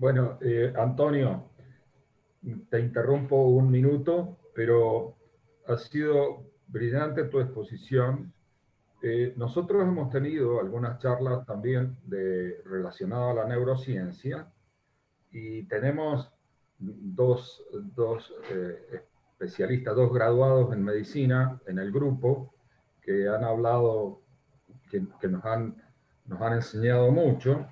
Bueno, Antonio, te interrumpo un minuto, pero ha sido brillante tu exposición. Nosotros hemos tenido algunas charlas también relacionadas a la neurociencia y tenemos dos especialistas, dos graduados en medicina en el grupo que han hablado, que nos han enseñado mucho.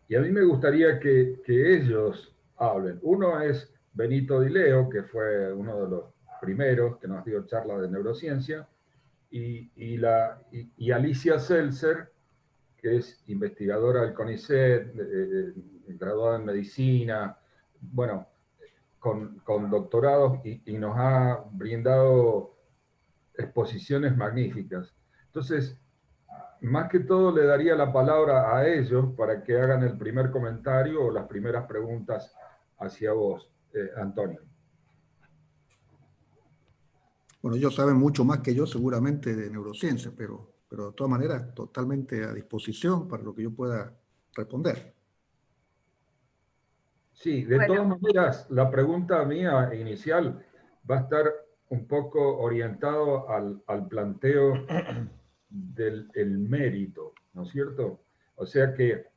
Y a mí me gustaría que ellos hablen. Uno es Benito Di Leo, que fue uno de los primeros que nos dio charlas de neurociencia, y Alicia Seltzer, que es investigadora del CONICET, graduada en medicina, bueno, con doctorados y nos ha brindado exposiciones magníficas. Entonces, más que todo le daría la palabra a ellos para que hagan el primer comentario o las primeras preguntas hacia vos, Antonio. Bueno, ellos saben mucho más que yo seguramente de neurociencia, pero de todas maneras totalmente a disposición para lo que yo pueda responder. Sí, de todas maneras, la pregunta mía inicial va a estar un poco orientado al planteo del mérito, ¿no es cierto? O sea que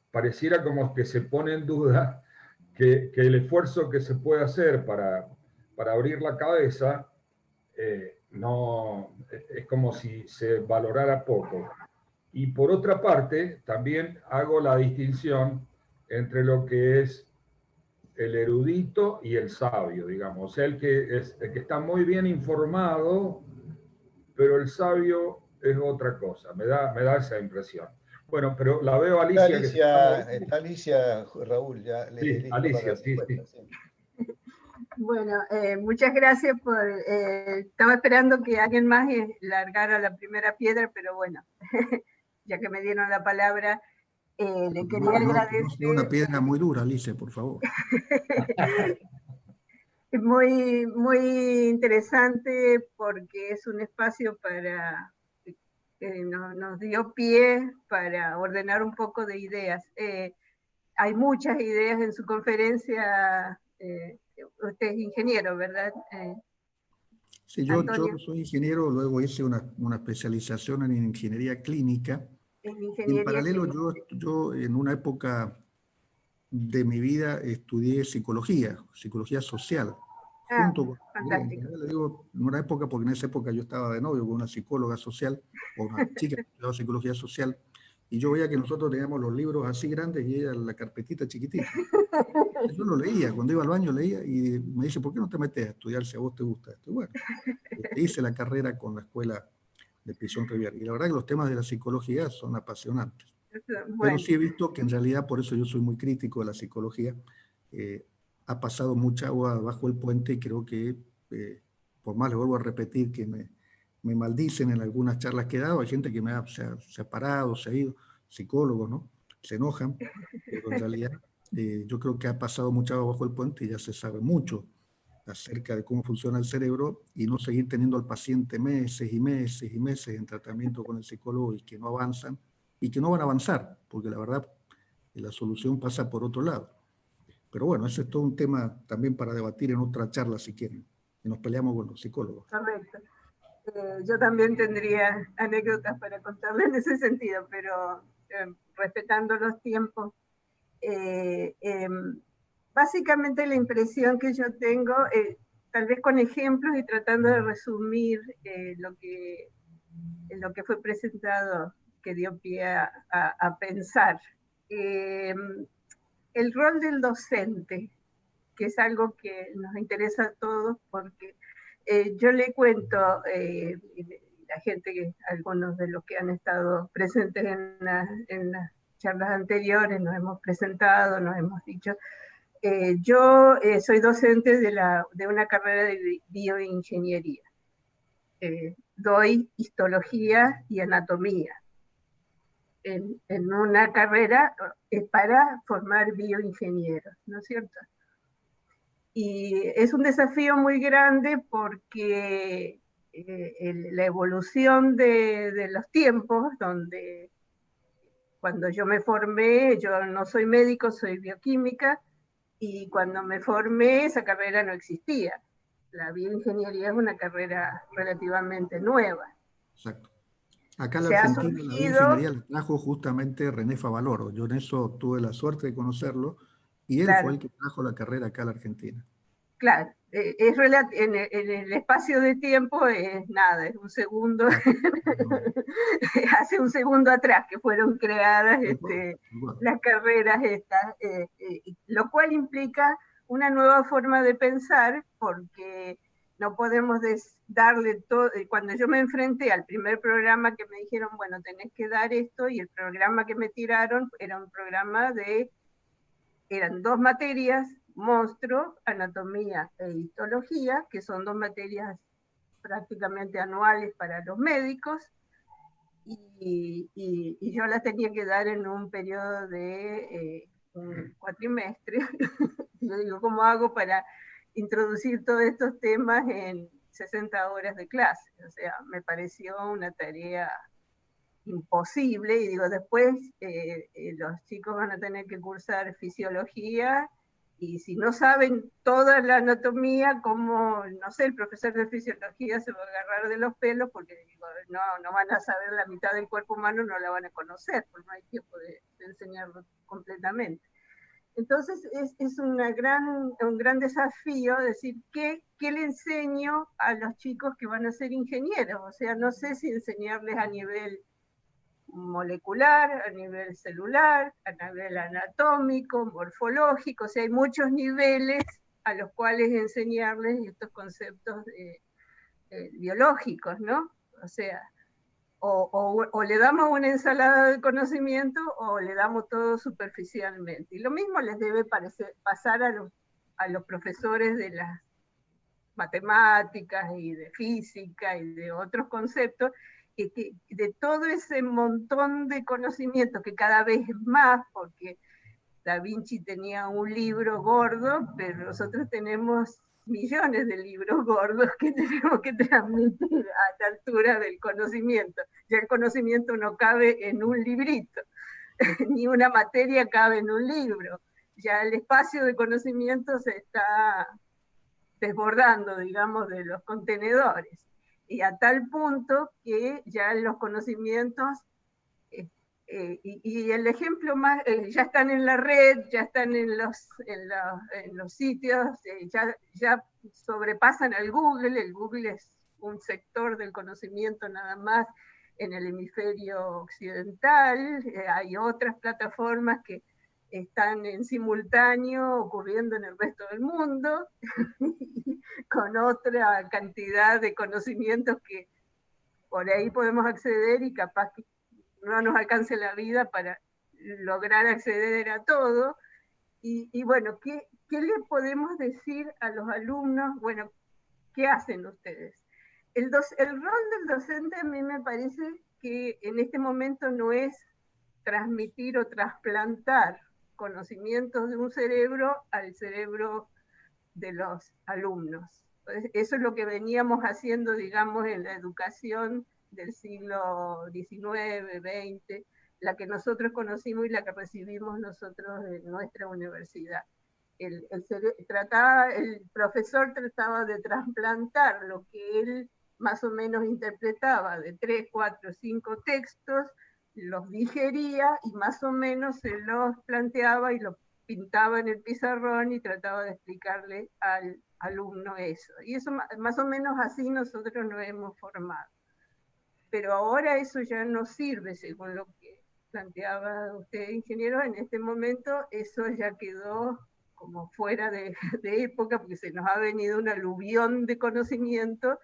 pareciera como que se pone en duda que el esfuerzo que se puede hacer para abrir la cabeza no, es como si se valorara poco. Y por otra parte, también hago la distinción entre lo que es el erudito y el sabio, digamos. O sea, el que está muy bien informado, pero el sabio es otra cosa. Me da esa impresión. Bueno, pero la veo a Alicia que se está... Está Alicia, Raúl, ya Sí, lista para Alicia, la sí, respuesta. sí. Bueno, muchas gracias por... estaba esperando que alguien más largara la primera piedra, pero bueno, ya que me dieron la palabra, le quería agradecer... No, una piedra muy dura, Alicia, por favor. Muy, muy interesante porque es un espacio para... nos dio pie para ordenar un poco de ideas. Hay muchas ideas en su conferencia. Usted es ingeniero, ¿verdad? Sí, yo soy ingeniero, luego hice una especialización en ingeniería clínica. Y en paralelo yo en una época de mi vida estudié psicología social. Junto con, fantástico. le digo en una época, porque en esa época yo estaba de novio con una psicóloga social, o una chica que estudiaba psicología social, y yo veía que nosotros teníamos los libros así grandes y ella la carpetita chiquitita. Yo lo leía, cuando iba al baño leía y me dice, ¿por qué no te metes a estudiar si a vos te gusta esto? Y bueno, hice la carrera con la escuela de Prisión Riviera. Y la verdad que los temas de la psicología son apasionantes. Bueno. Pero sí he visto que en realidad, por eso yo soy muy crítico de la psicología, ha pasado mucha agua bajo el puente y creo que, por más le vuelvo a repetir que me maldicen en algunas charlas que he dado, hay gente que se ha parado, se ha ido, psicólogos, ¿no? Se enojan, pero en realidad yo creo que ha pasado mucha agua bajo el puente y ya se sabe mucho acerca de cómo funciona el cerebro y no seguir teniendo al paciente meses y meses y meses en tratamiento con el psicólogo y que no avanzan y que no van a avanzar, porque la verdad la solución pasa por otro lado. Pero bueno, ese es todo un tema también para debatir en otra charla si quieren, y nos peleamos con los psicólogos. Correcto. Yo también tendría anécdotas para contarle en ese sentido, pero respetando los tiempos. Básicamente la impresión que yo tengo, tal vez con ejemplos y tratando de resumir lo que fue presentado, que dio pie a pensar. El rol del docente, que es algo que nos interesa a todos, porque yo le cuento, la gente, algunos de los que han estado presentes en las charlas anteriores, nos hemos presentado, nos hemos dicho, yo soy docente de una carrera de bioingeniería. Doy histología y anatomía en una carrera para formar bioingenieros, ¿no es cierto? Y es un desafío muy grande porque la evolución de los tiempos, donde Cuando yo me formé, yo no soy médico, soy bioquímica, y cuando me formé esa carrera no existía. La bioingeniería es una carrera relativamente nueva. Exacto. Acá en la Se ha Argentina la bioingeniería surgido, la trajo justamente René Favaloro. Yo en eso tuve la suerte de conocerlo y él fue claro, el que trajo la carrera acá a la Argentina. claro, en el espacio de tiempo es nada, es un segundo, Claro. No, hace un segundo atrás que fueron creadas tal cual, tal cual. las carreras estas, lo cual implica una nueva forma de pensar, porque no podemos darle todo. Cuando yo me enfrenté al primer programa que me dijeron, bueno, tenés que dar esto, y el programa que me tiraron era un programa eran 2 materias, monstruo, anatomía e histología, que son 2 materias prácticamente anuales para los médicos, y yo las tenía que dar en un periodo de un cuatrimestre. Yo digo, ¿cómo hago para introducir todos estos temas en 60 horas de clase? O sea, me pareció una tarea imposible, y digo, después los chicos van a tener que cursar fisiología, y si no saben toda la anatomía, como, no sé, el profesor de fisiología se va a agarrar de los pelos, porque digo, no van a saber la mitad del cuerpo humano, no la van a conocer, porque no hay tiempo de enseñarlo completamente. Entonces es un gran desafío decir, ¿qué le enseño a los chicos que van a ser ingenieros? O sea, no sé si enseñarles a nivel molecular, a nivel celular, a nivel anatómico, morfológico. O sea, hay muchos niveles a los cuales enseñarles estos conceptos biológicos, ¿no? O sea, o le damos una ensalada de conocimiento, o le damos todo superficialmente. Y lo mismo les debe pasar a los profesores de las matemáticas y de física y de otros conceptos, que de todo ese montón de conocimientos, que cada vez es más, porque Da Vinci tenía un libro gordo, pero nosotros tenemos millones de libros gordos que tenemos que transmitir a la altura del conocimiento. Ya el conocimiento no cabe en un librito, ni una materia cabe en un libro. Ya el espacio de conocimiento se está desbordando, digamos, de los contenedores. Y a tal punto que ya los conocimientos, y el ejemplo más, ya están en la red, ya están en los sitios, ya sobrepasan al Google. El Google es un sector del conocimiento nada más en el hemisferio occidental. Hay otras plataformas que están en simultáneo ocurriendo en el resto del mundo, con otra cantidad de conocimientos que por ahí podemos acceder, y capaz que no nos alcance la vida para lograr acceder a todo. Y bueno, ¿qué le podemos decir a los alumnos? Bueno, ¿qué hacen ustedes? El rol del docente, a mí me parece que en este momento no es transmitir o trasplantar conocimientos de un cerebro al cerebro de los alumnos. Eso es lo que veníamos haciendo, digamos, en la educación del siglo XIX, XX, la que nosotros conocimos y la que recibimos nosotros en nuestra universidad. El profesor trataba de trasplantar lo que él más o menos interpretaba de 3, 4, 5 textos, los digería y más o menos se los planteaba y los pintaba en el pizarrón y trataba de explicarle al alumno eso. Y eso más o menos así nosotros nos hemos formado. Pero ahora eso ya no sirve, según lo que planteaba usted, ingeniero. En este momento eso ya quedó como fuera de época, porque se nos ha venido un aluvión de conocimiento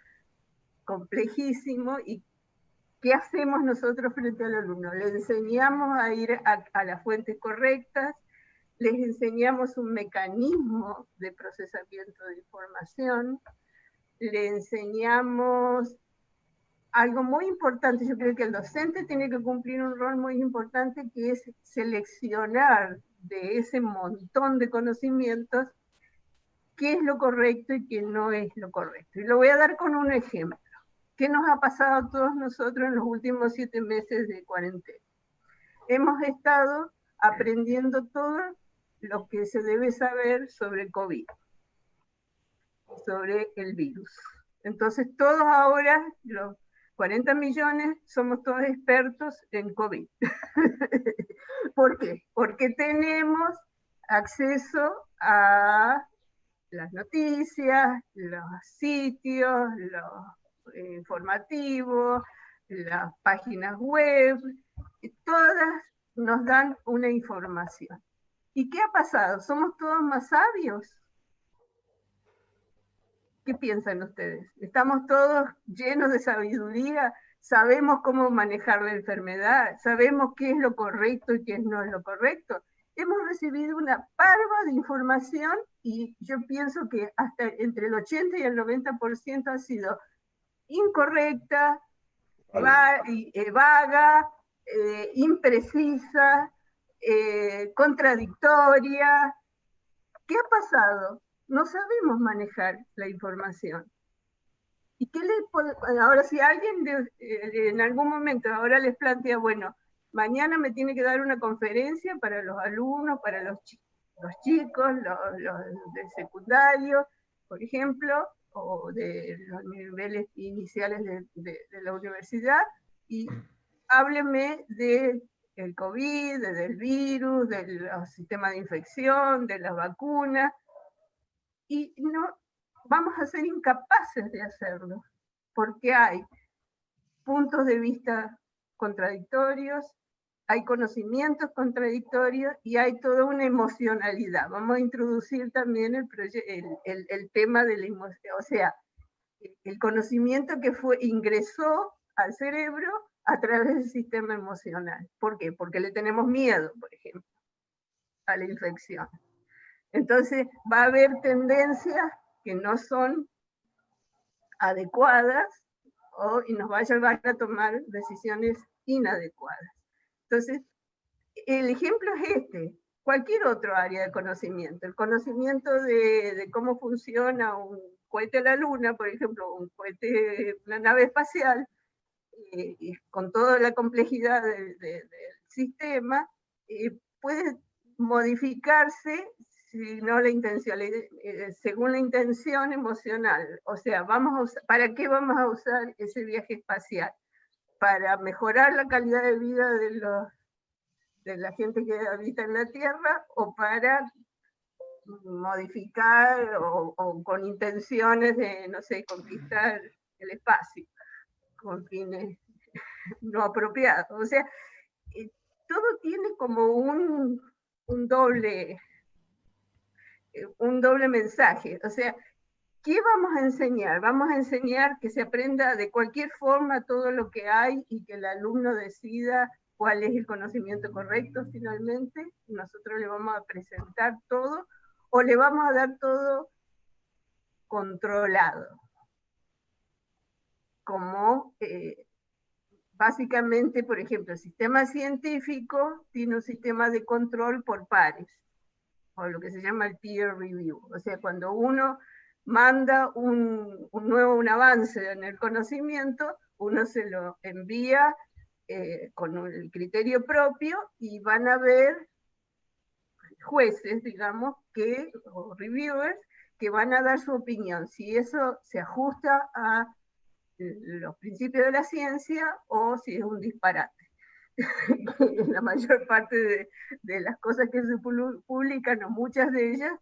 complejísimo. ¿Y qué hacemos nosotros frente al alumno? Le enseñamos a ir a las fuentes correctas, les enseñamos un mecanismo de procesamiento de información, le enseñamos algo muy importante. Yo creo que el docente tiene que cumplir un rol muy importante, que es seleccionar de ese montón de conocimientos qué es lo correcto y qué no es lo correcto. Y lo voy a dar con un ejemplo. ¿Qué nos ha pasado a todos nosotros en los últimos 7 meses de cuarentena? hemos estado aprendiendo todo lo que se debe saber sobre el COVID, sobre el virus. Entonces todos ahora, los 40 millones, somos todos expertos en COVID. ¿Por qué? Porque tenemos acceso a las noticias, los sitios, los informativos, las páginas web, todas nos dan una información. ¿Y qué ha pasado? ¿Somos todos más sabios? ¿Qué piensan ustedes? ¿Estamos todos llenos de sabiduría? ¿Sabemos cómo manejar la enfermedad? ¿Sabemos qué es lo correcto y qué no es lo correcto? Hemos recibido una parva de información y yo pienso que hasta entre el 80 y el 90% ha sido incorrecta, vaga, imprecisa, contradictoria. ¿Qué ha pasado? No sabemos manejar la información. ¿Y qué ahora si alguien en algún momento ahora les plantea, bueno, mañana me tiene que dar una conferencia para los alumnos, para los chicos, los de secundario, por ejemplo, o de los niveles iniciales de la universidad, y hábleme del COVID, del virus, del sistema de infección, de las vacunas, y no vamos a ser incapaces de hacerlo, porque hay puntos de vista contradictorios, hay conocimientos contradictorios y hay toda una emocionalidad. Vamos a introducir también el tema de la emoción, o sea, el conocimiento que ingresó al cerebro a través del sistema emocional. ¿Por qué? Porque le tenemos miedo, por ejemplo, a la infección. Entonces va a haber tendencias que no son adecuadas y nos va a llevar a tomar decisiones inadecuadas. Entonces, el ejemplo es este. Cualquier otro área de conocimiento, el conocimiento de cómo funciona un cohete a la luna, por ejemplo, una nave espacial, con toda la complejidad del sistema, puede modificarse según la intención emocional. O sea, ¿para qué vamos a usar ese viaje espacial? ¿Para mejorar la calidad de vida de la gente que habita en la Tierra, o para modificar o con intenciones de, no sé, conquistar el espacio con fines no apropiados? O sea, todo tiene como un doble mensaje. O sea, ¿qué vamos a enseñar? Vamos a enseñar que se aprenda de cualquier forma todo lo que hay y que el alumno decida cuál es el conocimiento correcto finalmente. Nosotros le vamos a presentar todo, o le vamos a dar todo controlado. Como básicamente, por ejemplo, el sistema científico tiene un sistema de control por pares, o lo que se llama el peer review. O sea, cuando uno manda un avance en el conocimiento, uno se lo envía con el criterio propio, y van a ver jueces, digamos, o reviewers, que van a dar su opinión, si eso se ajusta a los principios de la ciencia o si es un disparate. La mayor parte de las cosas que se publican, o muchas de ellas,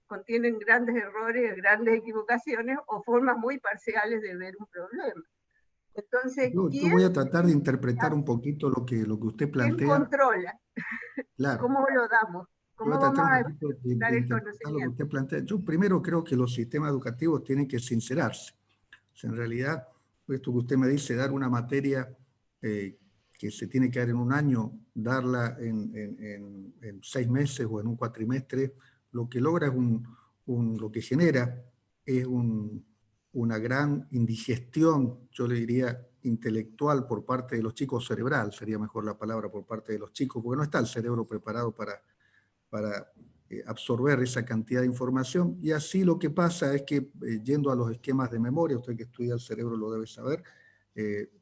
contienen grandes errores, grandes equivocaciones o formas muy parciales de ver un problema. Entonces, yo voy a tratar de interpretar un poquito lo que usted plantea. ¿Quién controla? Claro. ¿Cómo lo damos? ¿Cómo vamos a dar el conocimiento? Lo que usted plantea. Yo primero creo que los sistemas educativos tienen que sincerarse. O sea, en realidad, esto que usted me dice, dar una materia que se tiene que dar en un año, darla en 6 meses o en un cuatrimestre, lo que logra es lo que genera es una gran indigestión, yo le diría intelectual, por parte de los chicos, cerebral sería mejor la palabra, por parte de los chicos, porque no está el cerebro preparado para absorber esa cantidad de información. Y así lo que pasa es que, yendo a los esquemas de memoria, usted que estudia el cerebro lo debe saber,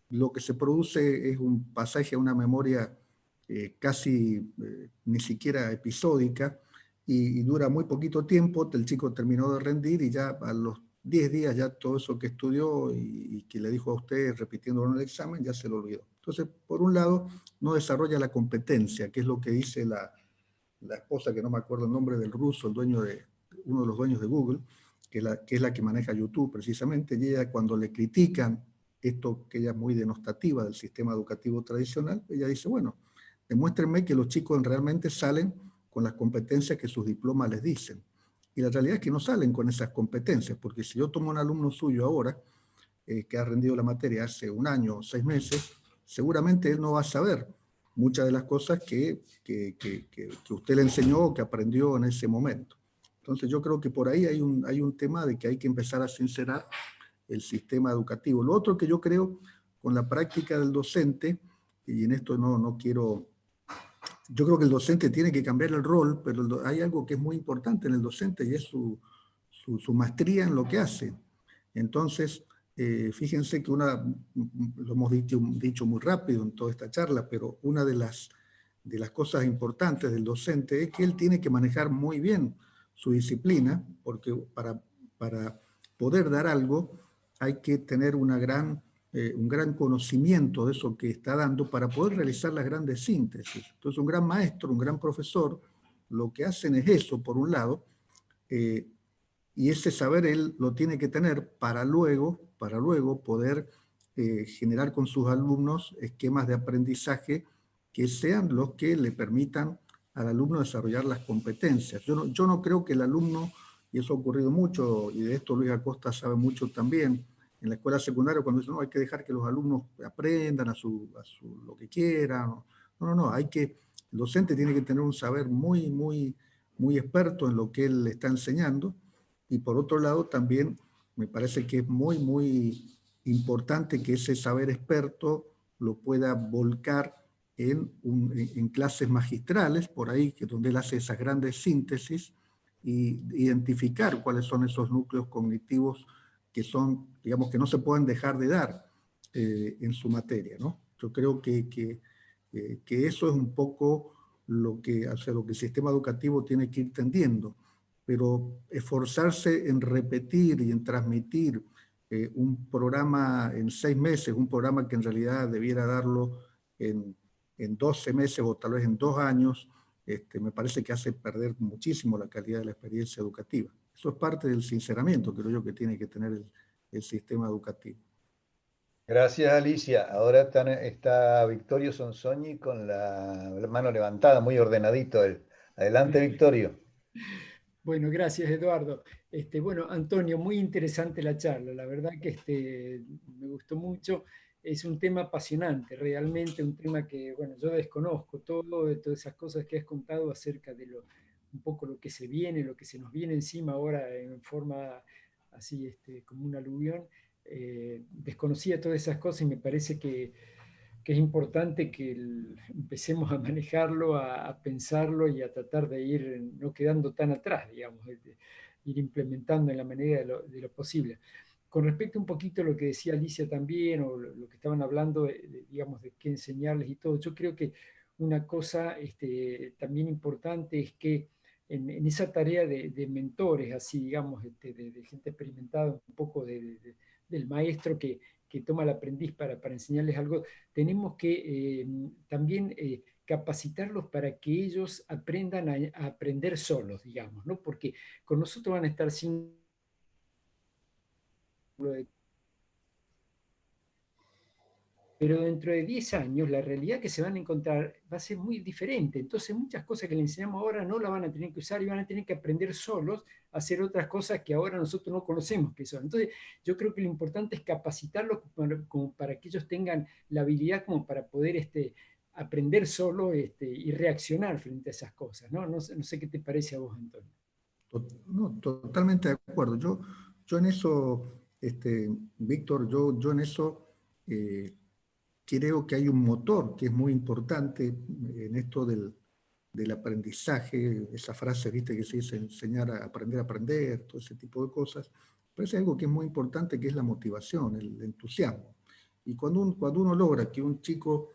lo que se produce es un pasaje a una memoria casi ni siquiera episódica, y dura muy poquito tiempo. El chico terminó de rendir y ya a los 10 días ya todo eso que estudió y que le dijo a usted repitiendo en el examen ya se lo olvidó. Entonces, por un lado, no desarrolla la competencia, que es lo que dice la esposa, que no me acuerdo el nombre del ruso, el dueño de, uno de los dueños de Google, que es la que maneja YouTube precisamente, y ella cuando le critican esto, que ella es muy denostativa del sistema educativo tradicional, ella dice, bueno, demuéstrenme que los chicos realmente salen con las competencias que sus diplomas les dicen. Y la realidad es que no salen con esas competencias, porque si yo tomo un alumno suyo ahora, que ha rendido la materia hace un año o 6 meses, seguramente él no va a saber muchas de las cosas que usted le enseñó o que aprendió en ese momento. Entonces yo creo que por ahí hay un tema de que hay que empezar a sincerar el sistema educativo. Lo otro que yo creo con la práctica del docente, y en esto no quiero... Yo creo que el docente tiene que cambiar el rol, pero hay algo que es muy importante en el docente y es su maestría en lo que hace. Entonces, fíjense que lo hemos dicho muy rápido en toda esta charla, pero una de las cosas importantes del docente es que él tiene que manejar muy bien su disciplina, porque para poder dar algo hay que tener un gran conocimiento de eso que está dando para poder realizar las grandes síntesis. Entonces, un gran maestro, un gran profesor, lo que hacen es eso, por un lado, y ese saber él lo tiene que tener para luego poder generar con sus alumnos esquemas de aprendizaje que sean los que le permitan al alumno desarrollar las competencias. Yo no creo que el alumno, y eso ha ocurrido mucho, y de esto Luis Acosta sabe mucho también, en la escuela secundaria cuando dicen, no, hay que dejar que los alumnos aprendan lo que quieran. No, el docente tiene que tener un saber muy experto en lo que él le está enseñando. Y por otro lado, también me parece que es muy importante que ese saber experto lo pueda volcar en clases magistrales, por ahí, que donde él hace esas grandes síntesis, y identificar cuáles son esos núcleos cognitivos que son, digamos, que no se pueden dejar de dar en su materia, ¿no? Yo creo que eso es un poco hacia lo que el sistema educativo tiene que ir tendiendo, pero esforzarse en repetir y en transmitir un programa en 6 meses, un programa que en realidad debiera darlo en 12 meses o tal vez en 2 años, me parece que hace perder muchísimo la calidad de la experiencia educativa. Eso es parte del sinceramiento, creo yo, que tiene que tener el sistema educativo. Gracias, Alicia. Ahora está Victorio Sonsoni con la mano levantada, muy ordenadito él. Adelante, Victorio. Bueno, gracias, Eduardo. Bueno, Antonio, muy interesante la charla. La verdad que me gustó mucho. Es un tema apasionante, realmente un tema que, bueno, yo desconozco todas esas cosas que has contado acerca de un poco lo que se viene, lo que se nos viene encima ahora en forma así, como un aluvión. Desconocía todas esas cosas y me parece que es importante que empecemos a manejarlo, a pensarlo y a tratar de ir no quedando tan atrás, digamos, de ir implementando en la medida de lo posible. Con respecto un poquito a lo que decía Alicia también, o lo que estaban hablando, digamos, de qué enseñarles y todo, yo creo que una cosa también importante es que en esa tarea de mentores, así digamos, de gente experimentada, un poco del maestro que toma al aprendiz para enseñarles algo, tenemos que también capacitarlos para que ellos aprendan a aprender solos, digamos, ¿no? Porque con nosotros van a estar sin... Pero dentro de 10 años la realidad que se van a encontrar va a ser muy diferente. Entonces muchas cosas que le enseñamos ahora no las van a tener que usar y van a tener que aprender solos a hacer otras cosas que ahora nosotros no conocemos que son. Entonces yo creo que lo importante es capacitarlos como para que ellos tengan la habilidad como para poder aprender solo y reaccionar frente a esas cosas. No sé qué te parece a vos, Antonio. No, totalmente de acuerdo. Yo en eso, Víctor, yo en eso creo que hay un motor que es muy importante en esto del aprendizaje, esa frase, viste, que se dice enseñar a aprender, todo ese tipo de cosas. Pero es algo que es muy importante, que es la motivación, el entusiasmo. Y cuando uno logra que un chico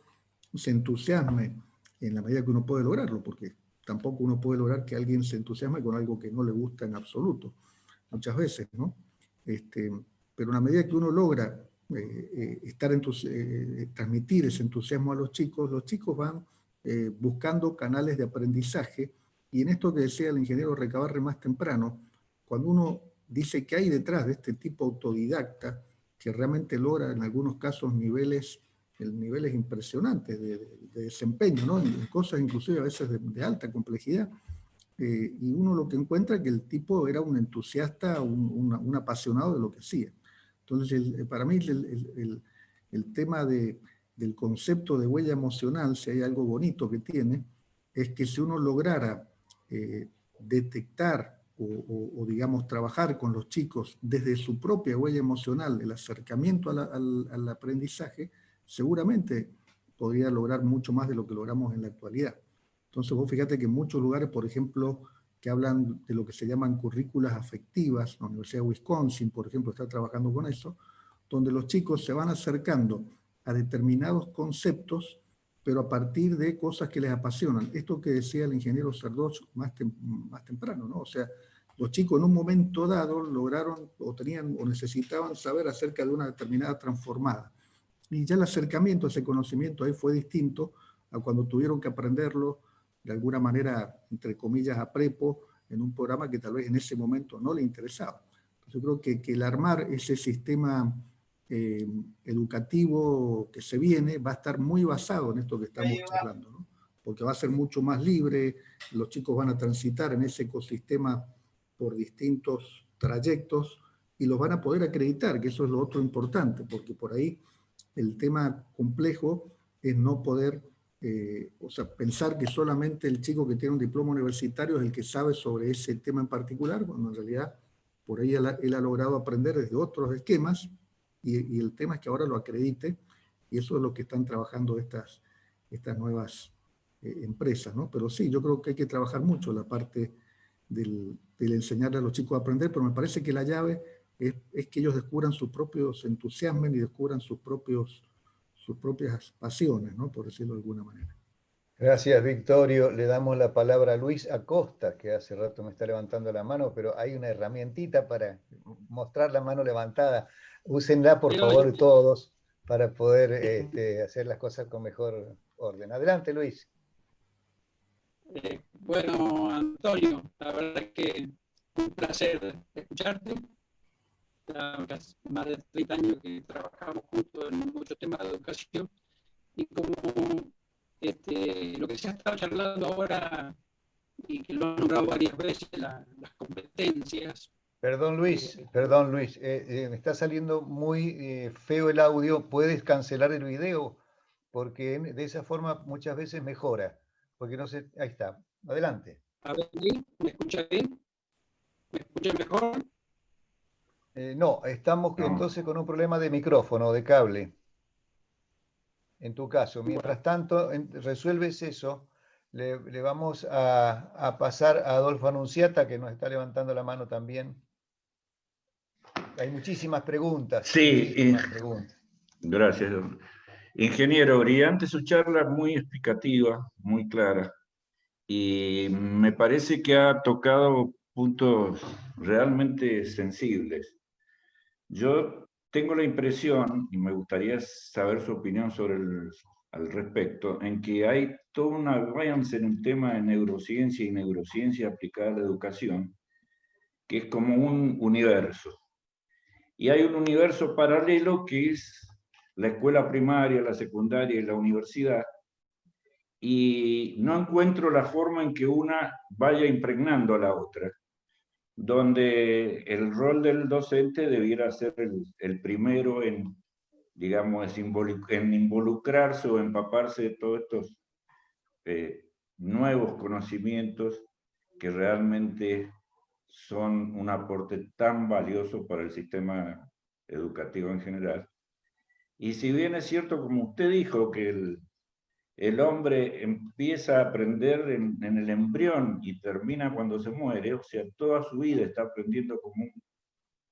se entusiasme en la medida que uno puede lograrlo, porque tampoco uno puede lograr que alguien se entusiasme con algo que no le gusta en absoluto, muchas veces, ¿no? Pero en la medida que uno logra transmitir ese entusiasmo a los chicos van buscando canales de aprendizaje, y en esto que decía el ingeniero Recabarre más temprano, cuando uno dice que hay detrás de este tipo autodidacta, que realmente logra en algunos casos niveles impresionantes de desempeño, ¿no? En cosas inclusive a veces de alta complejidad, y uno lo que encuentra es que el tipo era un entusiasta, un apasionado de lo que hacía. Entonces, para mí el tema del concepto de huella emocional, si hay algo bonito que tiene, es que si uno lograra detectar o digamos, trabajar con los chicos desde su propia huella emocional, el acercamiento al aprendizaje, seguramente podría lograr mucho más de lo que logramos en la actualidad. Entonces vos fíjate que en muchos lugares, por ejemplo, que hablan de lo que se llaman currículas afectivas, la Universidad de Wisconsin, por ejemplo, está trabajando con eso, donde los chicos se van acercando a determinados conceptos, pero a partir de cosas que les apasionan. Esto que decía el ingeniero Cerdoch más temprano, ¿no? O sea, los chicos en un momento dado lograron o tenían o necesitaban saber acerca de una determinada transformada. Y ya el acercamiento a ese conocimiento ahí fue distinto a cuando tuvieron que aprenderlo de alguna manera, entre comillas, a prepo, en un programa que tal vez en ese momento no le interesaba. Yo creo que el armar ese sistema educativo que se viene va a estar muy basado en esto que estamos charlando, ¿no? Porque va a ser mucho más libre, los chicos van a transitar en ese ecosistema por distintos trayectos y los van a poder acreditar, que eso es lo otro importante, porque por ahí el tema complejo es no poder, o sea, pensar que solamente el chico que tiene un diploma universitario es el que sabe sobre ese tema en particular, cuando en realidad por ahí él ha logrado aprender desde otros esquemas, y el tema es que ahora lo acredite, y eso es lo que están trabajando estas nuevas empresas, ¿no? Pero sí, yo creo que hay que trabajar mucho la parte del enseñarle a los chicos a aprender, pero me parece que la llave es que ellos descubran sus propios entusiasmos y descubran sus propias pasiones, ¿no? Por decirlo de alguna manera. Gracias, Victorio. Le damos la palabra a Luis Acosta, que hace rato me está levantando la mano, pero hay una herramientita para mostrar la mano levantada. Úsenla, por favor, todos, para poder hacer las cosas con mejor orden. Adelante, Luis. Bueno, Antonio, la verdad es que un placer escucharte. Más de 30 años que trabajamos juntos en muchos temas de educación, y como lo que se ha estado charlando ahora y que lo han nombrado varias veces, las competencias. Perdón, Luis, me está saliendo muy feo el audio. ¿Puedes cancelar el video? Porque de esa forma muchas veces mejora. Porque no sé, ahí está. Adelante. A ver, ¿me escucha bien? ¿Me escucha mejor? No, estamos entonces con un problema de micrófono, de cable. En tu caso, mientras tanto, resuelves eso, le vamos a pasar a Adolfo Anunciata, que nos está levantando la mano también. Hay muchísimas preguntas. Sí, muchísimas preguntas. Gracias. Ingeniero, brillante su charla, muy explicativa, muy clara. Y me parece que ha tocado puntos realmente sensibles. Yo tengo la impresión, y me gustaría saber su opinión al respecto, en que hay todo un avance en un tema de neurociencia y neurociencia aplicada a la educación, que es como un universo. Y hay un universo paralelo que es la escuela primaria, la secundaria y la universidad, y no encuentro la forma en que una vaya impregnando a la otra, donde el rol del docente debiera ser el primero en, digamos, en involucrarse o empaparse de todos estos nuevos conocimientos que realmente son un aporte tan valioso para el sistema educativo en general. Y si bien es cierto, como usted dijo, que el hombre empieza a aprender en el embrión y termina cuando se muere, o sea, toda su vida está aprendiendo como un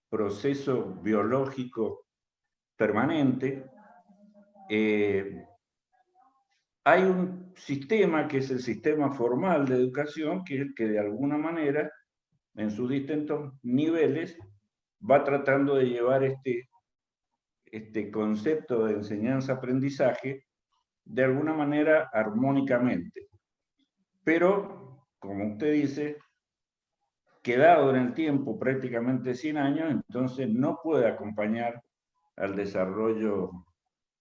proceso biológico permanente, hay un sistema que es el sistema formal de educación, que es el que de alguna manera, en sus distintos niveles, va tratando de llevar este concepto de enseñanza-aprendizaje de alguna manera armónicamente. Pero, como usted dice, quedado en el tiempo prácticamente 100 años, entonces no puede acompañar al desarrollo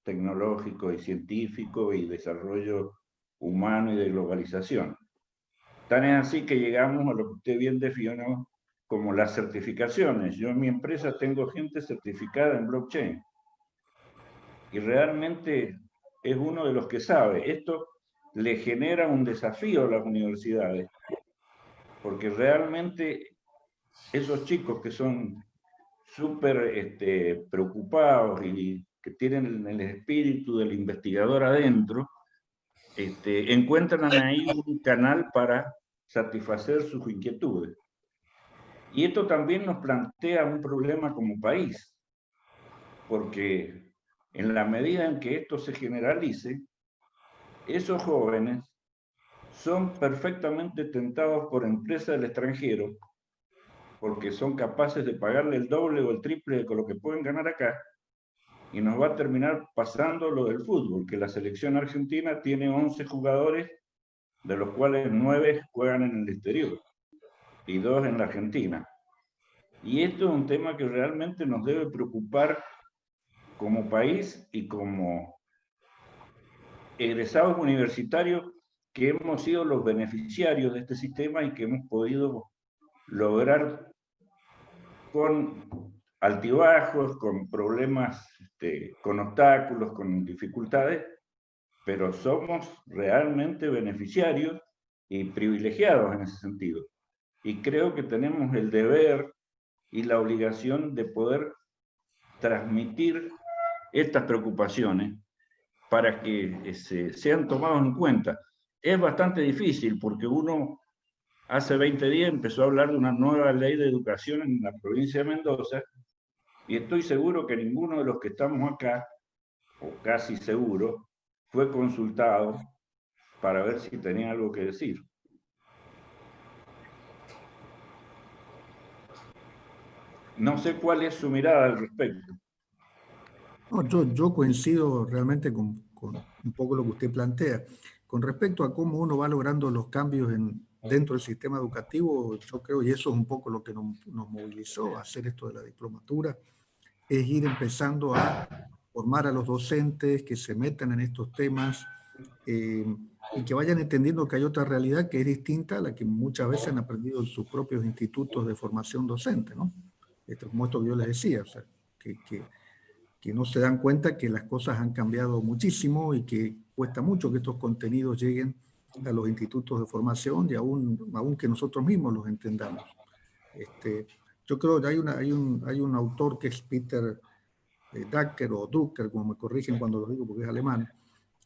tecnológico y científico y desarrollo humano y de globalización. Tan es así que llegamos a lo que usted bien definió como las certificaciones. Yo en mi empresa tengo gente certificada en blockchain y realmente es uno de los que sabe. Esto le genera un desafío a las universidades, porque realmente esos chicos que son súper preocupados y que tienen el espíritu del investigador adentro, encuentran ahí un canal para satisfacer sus inquietudes. Y esto también nos plantea un problema como país, porque en la medida en que esto se generalice, esos jóvenes son perfectamente tentados por empresas del extranjero, porque son capaces de pagarle el doble o el triple de lo que pueden ganar acá, y nos va a terminar pasando lo del fútbol, que la selección argentina tiene 11 jugadores, de los cuales 9 juegan en el exterior y 2 en la Argentina. Y esto es un tema que realmente nos debe preocupar como país y como egresados universitarios que hemos sido los beneficiarios de este sistema y que hemos podido lograr con altibajos, con problemas, con obstáculos, con dificultades, pero somos realmente beneficiarios y privilegiados en ese sentido. Y creo que tenemos el deber y la obligación de poder transmitir estas preocupaciones para que sean tomados en cuenta. Es bastante difícil porque uno hace 20 días empezó a hablar de una nueva ley de educación en la provincia de Mendoza y estoy seguro que ninguno de los que estamos acá, o casi seguro, fue consultado para ver si tenía algo que decir. No sé cuál es su mirada al respecto. No, yo coincido realmente con un poco lo que usted plantea. Con respecto a cómo uno va logrando los cambios dentro del sistema educativo, yo creo, y eso es un poco lo que nos movilizó a hacer esto de la diplomatura, es ir empezando a formar a los docentes que se metan en estos temas y que vayan entendiendo que hay otra realidad que es distinta a la que muchas veces han aprendido en sus propios institutos de formación docente, ¿no? Como esto que yo les decía, o sea, que no se dan cuenta que las cosas han cambiado muchísimo y que cuesta mucho que estos contenidos lleguen a los institutos de formación y aún que nosotros mismos los entendamos. Yo creo que hay un autor que es Peter Drucker o Drucker, como me corrigen cuando lo digo porque es alemán,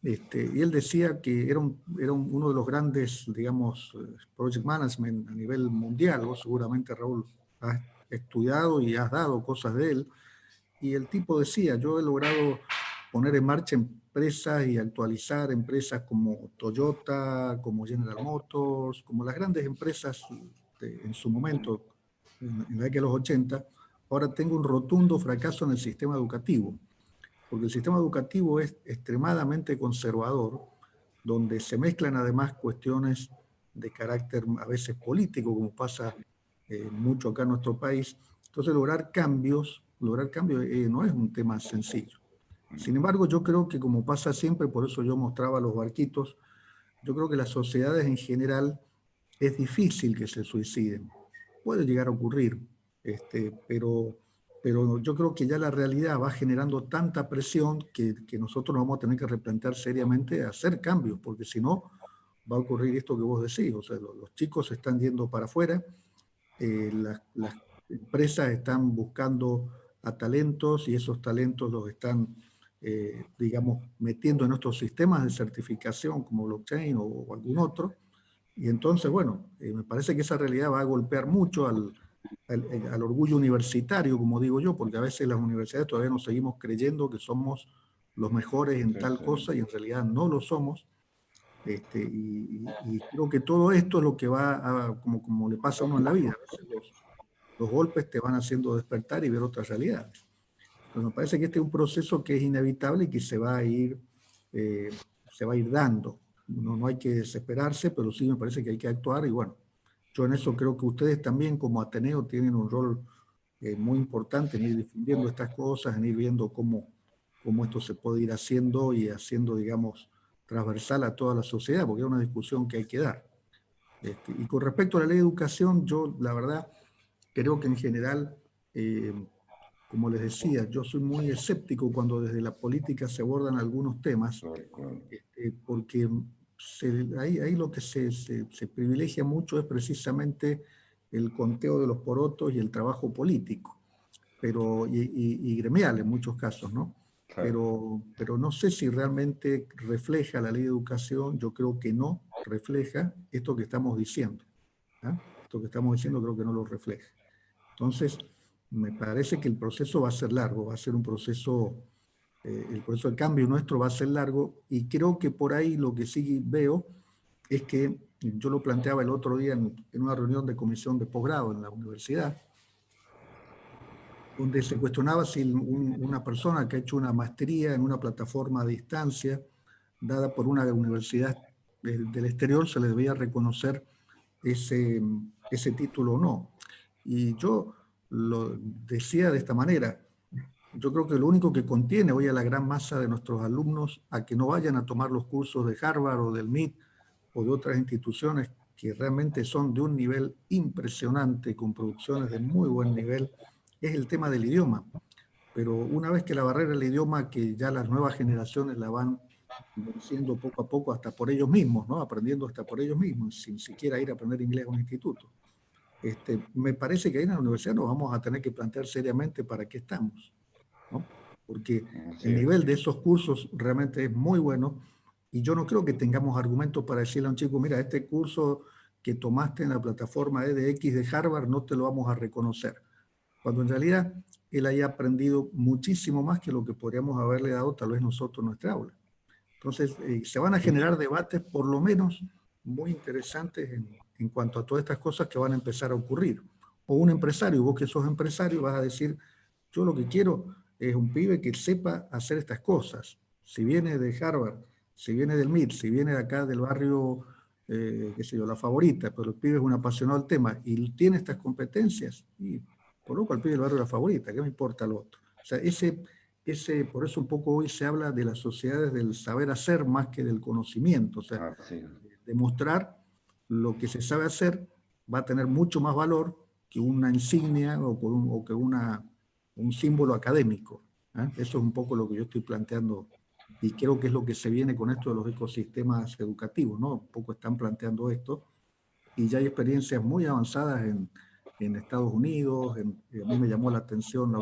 y él decía que era uno de los grandes, digamos, project management a nivel mundial. Vos seguramente, Raúl, has estudiado y has dado cosas de él. Y el tipo decía, yo he logrado poner en marcha empresas y actualizar empresas como Toyota, como General Motors, como las grandes empresas en su momento, en la década de los 80. Ahora tengo un rotundo fracaso en el sistema educativo, porque el sistema educativo es extremadamente conservador, donde se mezclan además cuestiones de carácter a veces político, como pasa mucho acá en nuestro país. Entonces lograr cambios no es un tema sencillo. Sin embargo, yo creo que como pasa siempre, por eso yo mostraba los barquitos, yo creo que las sociedades en general es difícil que se suiciden. Puede llegar a ocurrir, pero yo creo que ya la realidad va generando tanta presión que nosotros nos vamos a tener que replantear seriamente a hacer cambios, porque si no, va a ocurrir esto que vos decís, o sea, los chicos se están yendo para afuera, las empresas están buscando a talentos y esos talentos los están, digamos, metiendo en nuestros sistemas de certificación como blockchain o algún otro. Y entonces, bueno, me parece que esa realidad va a golpear mucho al orgullo universitario, como digo yo, porque a veces las universidades todavía nos seguimos creyendo que somos los mejores en tal cosa y en realidad no lo somos. Y creo que todo esto es lo que va a, como le pasa a uno en la vida. A veces los golpes te van haciendo despertar y ver otras realidades. Entonces me parece que este es un proceso que es inevitable y que se va a ir dando. No hay que desesperarse, pero sí me parece que hay que actuar. Y bueno, yo en eso creo que ustedes también como Ateneo tienen un rol muy importante en ir difundiendo estas cosas, en ir viendo cómo esto se puede ir haciendo y haciendo, digamos, transversal a toda la sociedad, porque es una discusión que hay que dar. Y con respecto a la ley de educación, yo la verdad creo que en general, como les decía, yo soy muy escéptico cuando desde la política se abordan algunos temas, porque ahí lo que se privilegia mucho es precisamente el conteo de los porotos y el trabajo político, y gremial en muchos casos, ¿no? Pero no sé si realmente refleja la ley de educación. Yo creo que no refleja esto que estamos diciendo. Esto que estamos diciendo creo que no lo refleja. Entonces, me parece que el proceso va a ser largo, va a ser un proceso, el proceso de cambio nuestro va a ser largo, y creo que por ahí lo que sí veo es que, yo lo planteaba el otro día en una reunión de comisión de posgrado en la universidad, donde se cuestionaba si una persona que ha hecho una maestría en una plataforma a distancia, dada por una universidad del exterior, se le debía reconocer ese título o no. Y yo lo decía de esta manera: yo creo que lo único que contiene hoy a la gran masa de nuestros alumnos a que no vayan a tomar los cursos de Harvard o del MIT o de otras instituciones que realmente son de un nivel impresionante, con producciones de muy buen nivel, es el tema del idioma. Pero una vez que la barrera del idioma, que ya las nuevas generaciones la van venciendo poco a poco, hasta por ellos mismos, ¿no? Aprendiendo hasta por ellos mismos, sin siquiera ir a aprender inglés a un instituto. Me parece que ahí en la universidad nos vamos a tener que plantear seriamente para qué estamos, ¿no? Porque el nivel de esos cursos realmente es muy bueno, y yo no creo que tengamos argumentos para decirle a un chico: mira, este curso que tomaste en la plataforma edX de Harvard no te lo vamos a reconocer, cuando en realidad él haya aprendido muchísimo más que lo que podríamos haberle dado tal vez nosotros en nuestra aula. Entonces, se van a generar debates por lo menos muy interesantes en cuanto a todas estas cosas que van a empezar a ocurrir. O un empresario, vos que sos empresario, vas a decir: yo lo que quiero es un pibe que sepa hacer estas cosas. Si viene de Harvard, si viene del MIT, si viene de acá del barrio, qué sé yo, La Favorita, pero el pibe es un apasionado del tema y tiene estas competencias, y coloco al pibe del barrio La Favorita, ¿qué me importa lo otro? O sea, por eso un poco hoy se habla de las sociedades del saber hacer más que del conocimiento. O sea, demostrar lo que se sabe hacer va a tener mucho más valor que una insignia o que un símbolo académico. Eso es un poco lo que yo estoy planteando, y creo que es lo que se viene con esto de los ecosistemas educativos, ¿no? Un poco están planteando esto, y ya hay experiencias muy avanzadas en Estados Unidos. A mí me llamó la atención la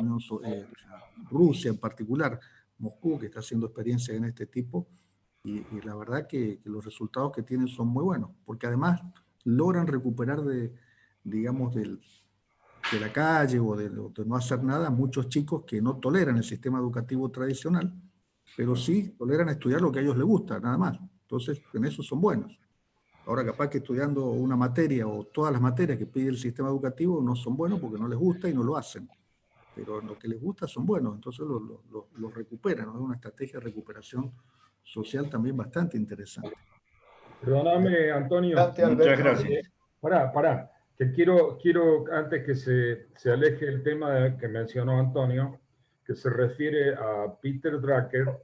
Rusia en particular, Moscú, que está haciendo experiencias en este tipo, y la verdad que los resultados que tienen son muy buenos, porque además logran recuperar digamos, de la calle o de no hacer nada muchos chicos que no toleran el sistema educativo tradicional, pero sí toleran estudiar lo que a ellos les gusta, nada más. Entonces, en eso son buenos. Ahora, capaz que estudiando una materia o todas las materias que pide el sistema educativo no son buenos porque no les gusta y no lo hacen. Pero en lo que les gusta son buenos, entonces los recuperan, ¿no? Es una estrategia de recuperación social también bastante interesante. Perdóname, Antonio. Muchas gracias. Pará, que quiero antes que se aleje el tema que mencionó Antonio, que se refiere a Peter Drucker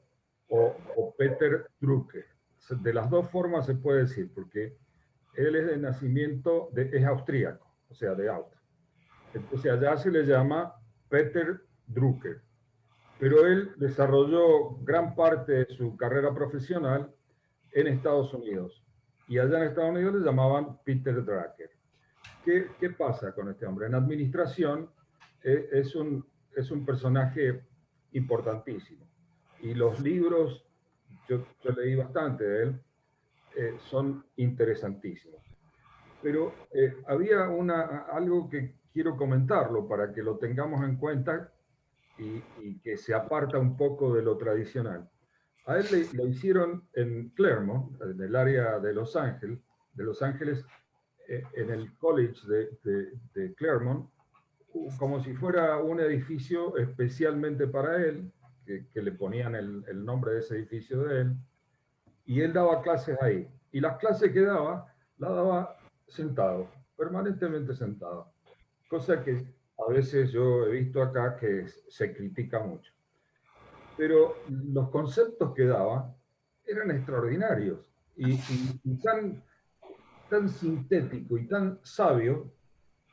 o Peter Drucker. De las dos formas se puede decir, porque él es de nacimiento, es austríaco, o sea, de Austria. Entonces allá se le llama Peter Drucker. Pero él desarrolló gran parte de su carrera profesional en Estados Unidos. Y allá en Estados Unidos le llamaban Peter Drucker. ¿Qué pasa con este hombre? En administración es un personaje importantísimo. Y los libros, yo leí bastante de él, son interesantísimos. Pero había algo que quiero comentarlo para que lo tengamos en cuenta y que se aparta un poco de lo tradicional. A él le hicieron en Claremont, en el área de Los Ángeles, en el college de Claremont, como si fuera un edificio especialmente para él, que le ponían el nombre de ese edificio de él, y él daba clases ahí. Y las clases que daba, las daba sentado, permanentemente sentado. Cosa que a veces yo he visto acá que se critica mucho. Pero los conceptos que daba eran extraordinarios y tan sintético y tan sabio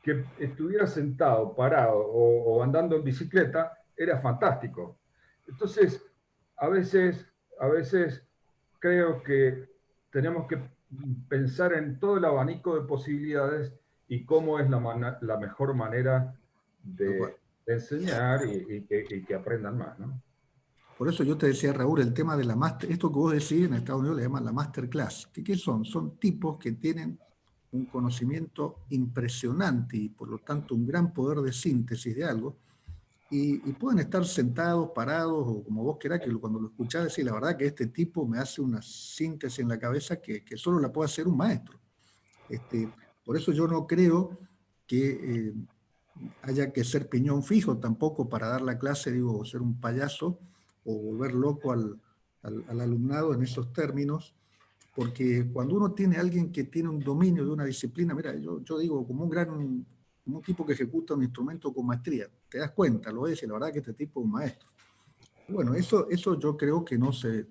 que estuviera sentado, parado o andando en bicicleta, era fantástico. Entonces, a veces creo que tenemos que pensar en todo el abanico de posibilidades y cómo es la mejor manera de enseñar y que aprendan más, ¿no? Por eso yo te decía, Raúl, el tema de la master, esto que vos decís en Estados Unidos le llaman la masterclass. ¿Qué son? Son tipos que tienen un conocimiento impresionante y por lo tanto un gran poder de síntesis de algo, y pueden estar sentados, parados o como vos querás, que cuando lo escuchás decís, la verdad que este tipo me hace una síntesis en la cabeza que solo la puede hacer un maestro. Por eso yo no creo que haya que ser piñón fijo tampoco para dar la clase, digo, ser un payaso o volver loco al alumnado en esos términos, porque cuando uno tiene a alguien que tiene un dominio de una disciplina, mira, yo digo, como un tipo que ejecuta un instrumento con maestría, te das cuenta, lo ves, y la verdad que este tipo es un maestro. Bueno, eso yo creo que no se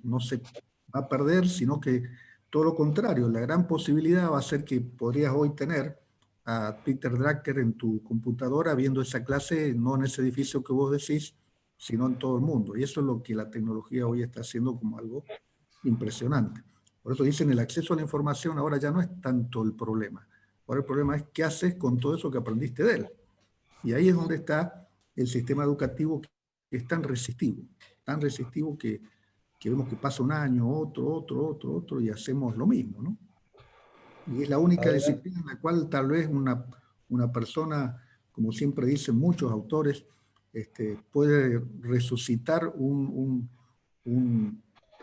va a perder, sino que todo lo contrario, la gran posibilidad va a ser que podrías hoy tener a Peter Drucker en tu computadora viendo esa clase, no en ese edificio que vos decís, sino en todo el mundo. Y eso es lo que la tecnología hoy está haciendo como algo impresionante. Por eso dicen, el acceso a la información ahora ya no es tanto el problema. Ahora el problema es qué haces con todo eso que aprendiste de él. Y ahí es donde está el sistema educativo que es tan resistivo que vemos que pasa un año, otro, y hacemos lo mismo, ¿no? Y es la única disciplina en la cual tal vez una persona, como siempre dicen muchos autores, puede resucitar un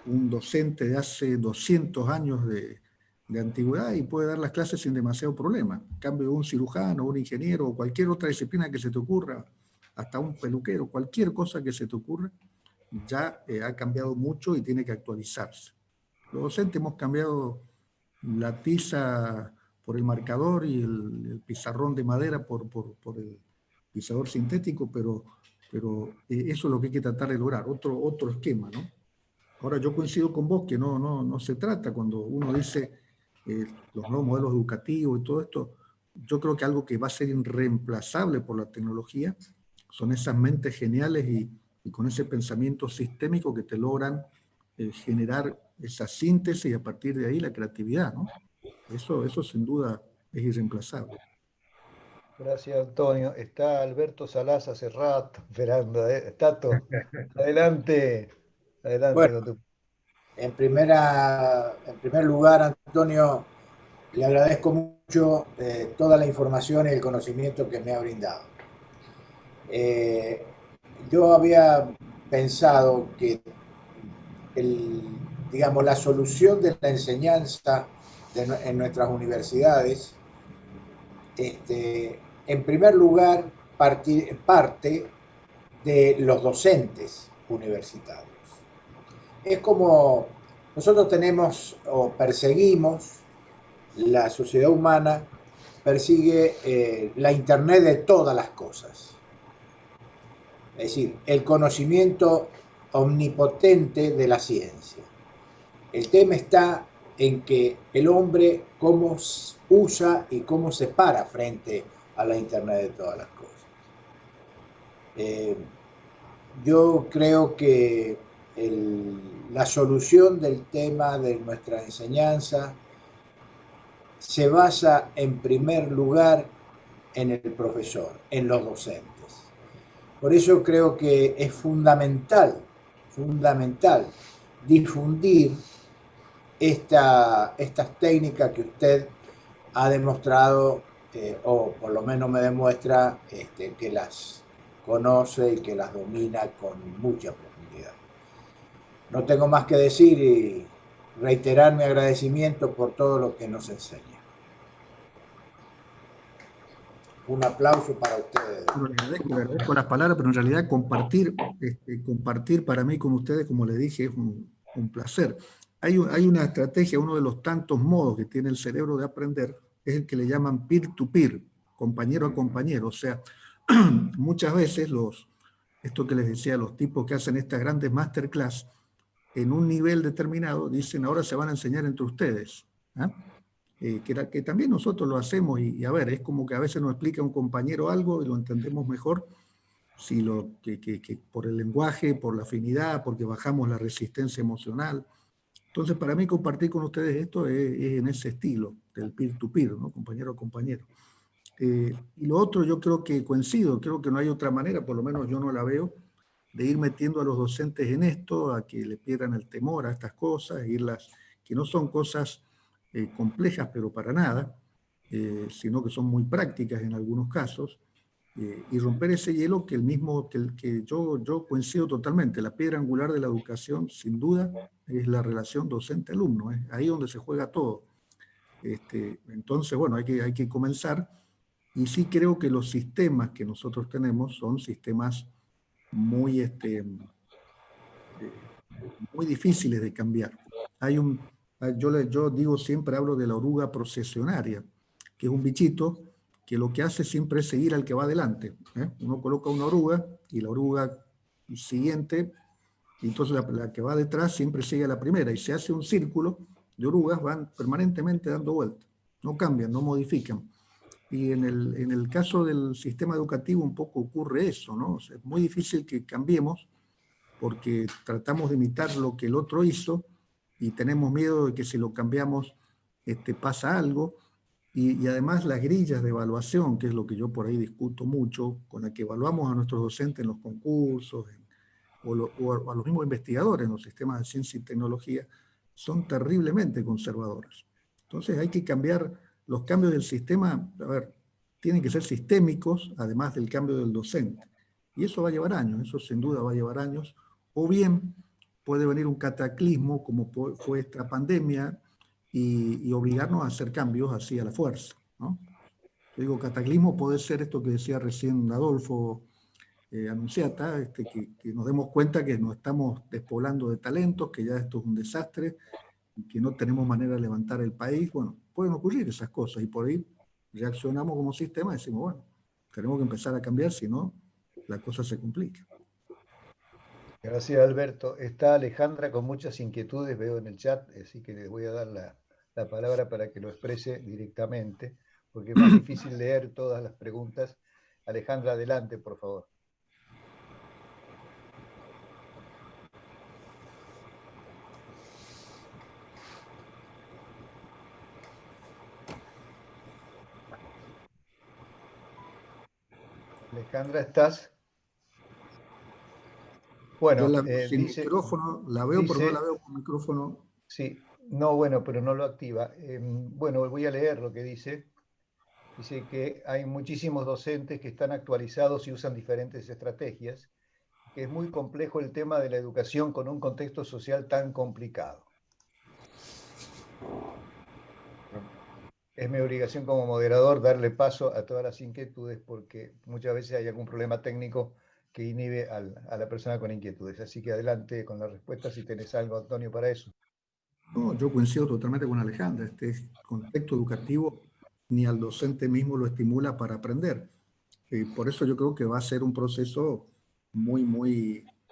docente de hace 200 años de antigüedad y puede dar las clases sin demasiado problema. En cambio, un cirujano, un ingeniero o cualquier otra disciplina que se te ocurra, hasta un peluquero, cualquier cosa que se te ocurra, ya ha cambiado mucho y tiene que actualizarse. Los docentes hemos cambiado la tiza por el marcador y el pizarrón de madera por el pizarrón sintético, pero eso es lo que hay que tratar de lograr, otro esquema, ¿no? Ahora, yo coincido con vos que no se trata, cuando uno dice los nuevos modelos educativos y todo esto, yo creo que algo que va a ser irreemplazable por la tecnología son esas mentes geniales y con ese pensamiento sistémico que te logran generar esa síntesis y a partir de ahí la creatividad, ¿no? Eso sin duda es irreemplazable. Gracias, Antonio. Está Alberto Salaz hace rato esperando. Tato, adelante. Bueno, Con tu... en primer lugar, Antonio, le agradezco mucho toda la información y el conocimiento que me ha brindado. Yo había pensado que digamos, la solución de la enseñanza en nuestras universidades, en primer lugar, parte de los docentes universitarios. Es como nosotros tenemos o perseguimos, la sociedad humana persigue la Internet de todas las cosas. Es decir, el conocimiento omnipotente de la ciencia. El tema está en que el hombre cómo usa y cómo se para frente a la Internet de todas las cosas. Yo creo que la solución del tema de nuestra enseñanza se basa en primer lugar en el profesor, en los docentes. Por eso creo que es fundamental difundir estas técnicas que usted ha demostrado, o por lo menos me demuestra que las conoce y que las domina con mucha profundidad. No tengo más que decir y reiterar mi agradecimiento por todo lo que nos enseña. Un aplauso para ustedes. Bueno, le agradezco las palabras, pero en realidad compartir para mí con ustedes, como les dije, es un placer. Hay una estrategia, uno de los tantos modos que tiene el cerebro de aprender, es el que le llaman peer-to-peer, compañero a compañero. O sea, muchas veces esto que les decía, los tipos que hacen estas grandes masterclass, en un nivel determinado, dicen, ahora se van a enseñar entre ustedes. ¿Ah? Que también nosotros lo hacemos y a ver, es como que a veces nos explica un compañero algo y lo entendemos mejor si que por el lenguaje, por la afinidad, porque bajamos la resistencia emocional. Entonces, para mí compartir con ustedes esto es en ese estilo, del peer-to-peer, ¿no? Compañero a compañero. Y lo otro, yo creo que coincido, creo que no hay otra manera, por lo menos yo no la veo, de ir metiendo a los docentes en esto, a que le pierdan el temor a estas cosas, que no son cosas complejas, pero para nada, sino que son muy prácticas en algunos casos, y romper ese hielo que yo coincido totalmente. La piedra angular de la educación, sin duda, es la relación docente-alumno, es ahí donde se juega todo. Entonces, bueno, hay que comenzar, y sí creo que los sistemas que nosotros tenemos son sistemas muy, muy difíciles de cambiar. Yo digo siempre, hablo de la oruga procesionaria, que es un bichito que lo que hace siempre es seguir al que va adelante. Uno coloca una oruga y la oruga siguiente, y entonces la que va detrás siempre sigue a la primera y se hace un círculo de orugas, van permanentemente dando vueltas, no cambian, no modifican. Y en el caso del sistema educativo un poco ocurre eso, ¿no? O sea, es muy difícil que cambiemos porque tratamos de imitar lo que el otro hizo y tenemos miedo de que si lo cambiamos pasa algo. Y además las grillas de evaluación, que es lo que yo por ahí discuto mucho, con la que evaluamos a nuestros docentes en los concursos o a los mismos investigadores en los sistemas de ciencia y tecnología, son terriblemente conservadoras. Entonces hay que cambiar, los cambios del sistema, a ver, tienen que ser sistémicos, además del cambio del docente. Y eso va a llevar años, eso sin duda va a llevar años. O bien puede venir un cataclismo como fue esta pandemia y obligarnos a hacer cambios así a la fuerza, ¿no? Yo digo, cataclismo puede ser esto que decía recién Adolfo Anunciata, que nos demos cuenta que nos estamos despoblando de talentos, que ya esto es un desastre, que no tenemos manera de levantar el país. Bueno, pueden ocurrir esas cosas y por ahí reaccionamos como sistema y decimos, bueno, tenemos que empezar a cambiar, si no, la cosa se complica. Gracias, Alberto. Está Alejandra con muchas inquietudes, veo en el chat, así que les voy a dar la palabra para que lo exprese directamente, porque es más difícil leer todas las preguntas. Alejandra, adelante, por favor. Alejandra, ¿estás? Bueno, yo la veo sin dice, micrófono, la veo, pero no la veo con micrófono. Sí, no, bueno, pero no lo activa. Bueno, voy a leer lo que dice. Dice que hay muchísimos docentes que están actualizados y usan diferentes estrategias, que es muy complejo el tema de la educación con un contexto social tan complicado. Es mi obligación como moderador darle paso a todas las inquietudes porque muchas veces hay algún problema técnico que inhibe a la persona con inquietudes. Así que adelante con la respuesta si tenés algo, Antonio, para eso. No, yo coincido totalmente con Alejandra. Este contexto educativo ni al docente mismo lo estimula para aprender. Por eso yo creo que va a ser un proceso muy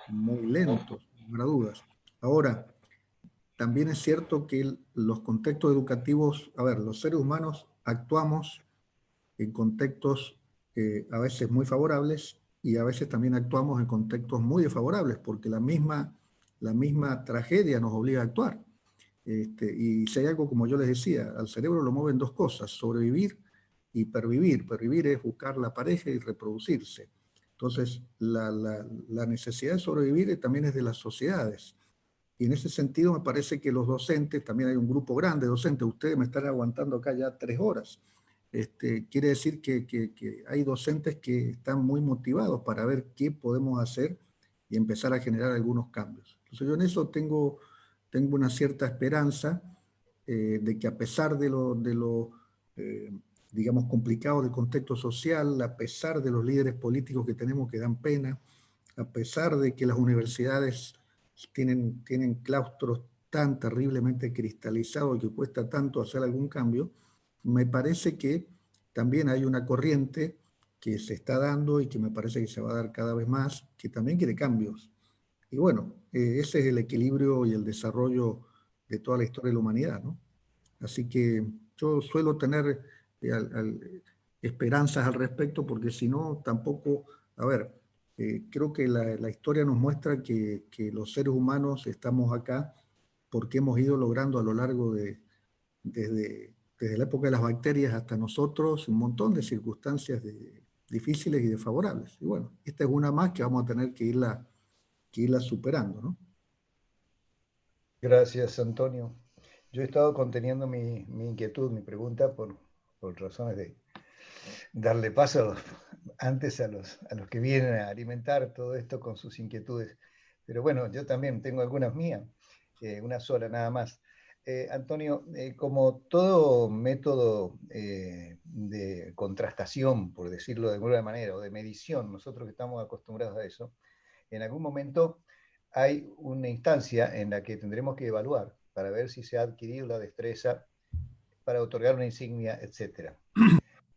lento, sin lugar a dudas. Ahora, también es cierto que los contextos educativos, a ver, los seres humanos actuamos en contextos a veces muy favorables y a veces también actuamos en contextos muy desfavorables, porque la misma tragedia nos obliga a actuar. Y si hay algo, como yo les decía, al cerebro lo mueven dos cosas, sobrevivir y pervivir. Pervivir es buscar la pareja y reproducirse. Entonces, la necesidad de sobrevivir también es de las sociedades. Y en ese sentido me parece que los docentes, también hay un grupo grande de docentes, ustedes me están aguantando acá ya 3 horas. Quiere decir que hay docentes que están muy motivados para ver qué podemos hacer y empezar a generar algunos cambios. Entonces yo en eso tengo una cierta esperanza de que a pesar de lo digamos, complicado del contexto social, a pesar de los líderes políticos que tenemos que dan pena, a pesar de que las universidades tienen claustros tan terriblemente cristalizados y que cuesta tanto hacer algún cambio, me parece que también hay una corriente que se está dando y que me parece que se va a dar cada vez más, que también quiere cambios. Y bueno, ese es el equilibrio y el desarrollo de toda la historia de la humanidad, ¿no? Así que yo suelo tener esperanzas al respecto, porque si no, tampoco, a ver, creo que la historia nos muestra que los seres humanos estamos acá porque hemos ido logrando a lo largo desde la época de las bacterias hasta nosotros, un montón de circunstancias difíciles y desfavorables. Y bueno, esta es una más que vamos a tener que irla superando, ¿no? Gracias, Antonio. Yo he estado conteniendo mi inquietud, mi pregunta, por razones de darle paso antes a los que vienen a alimentar todo esto con sus inquietudes. Pero bueno, yo también tengo algunas mías, una sola nada más. Antonio, como todo método de contrastación, por decirlo de alguna manera, o de medición, nosotros que estamos acostumbrados a eso, en algún momento hay una instancia en la que tendremos que evaluar para ver si se ha adquirido la destreza para otorgar una insignia, etc.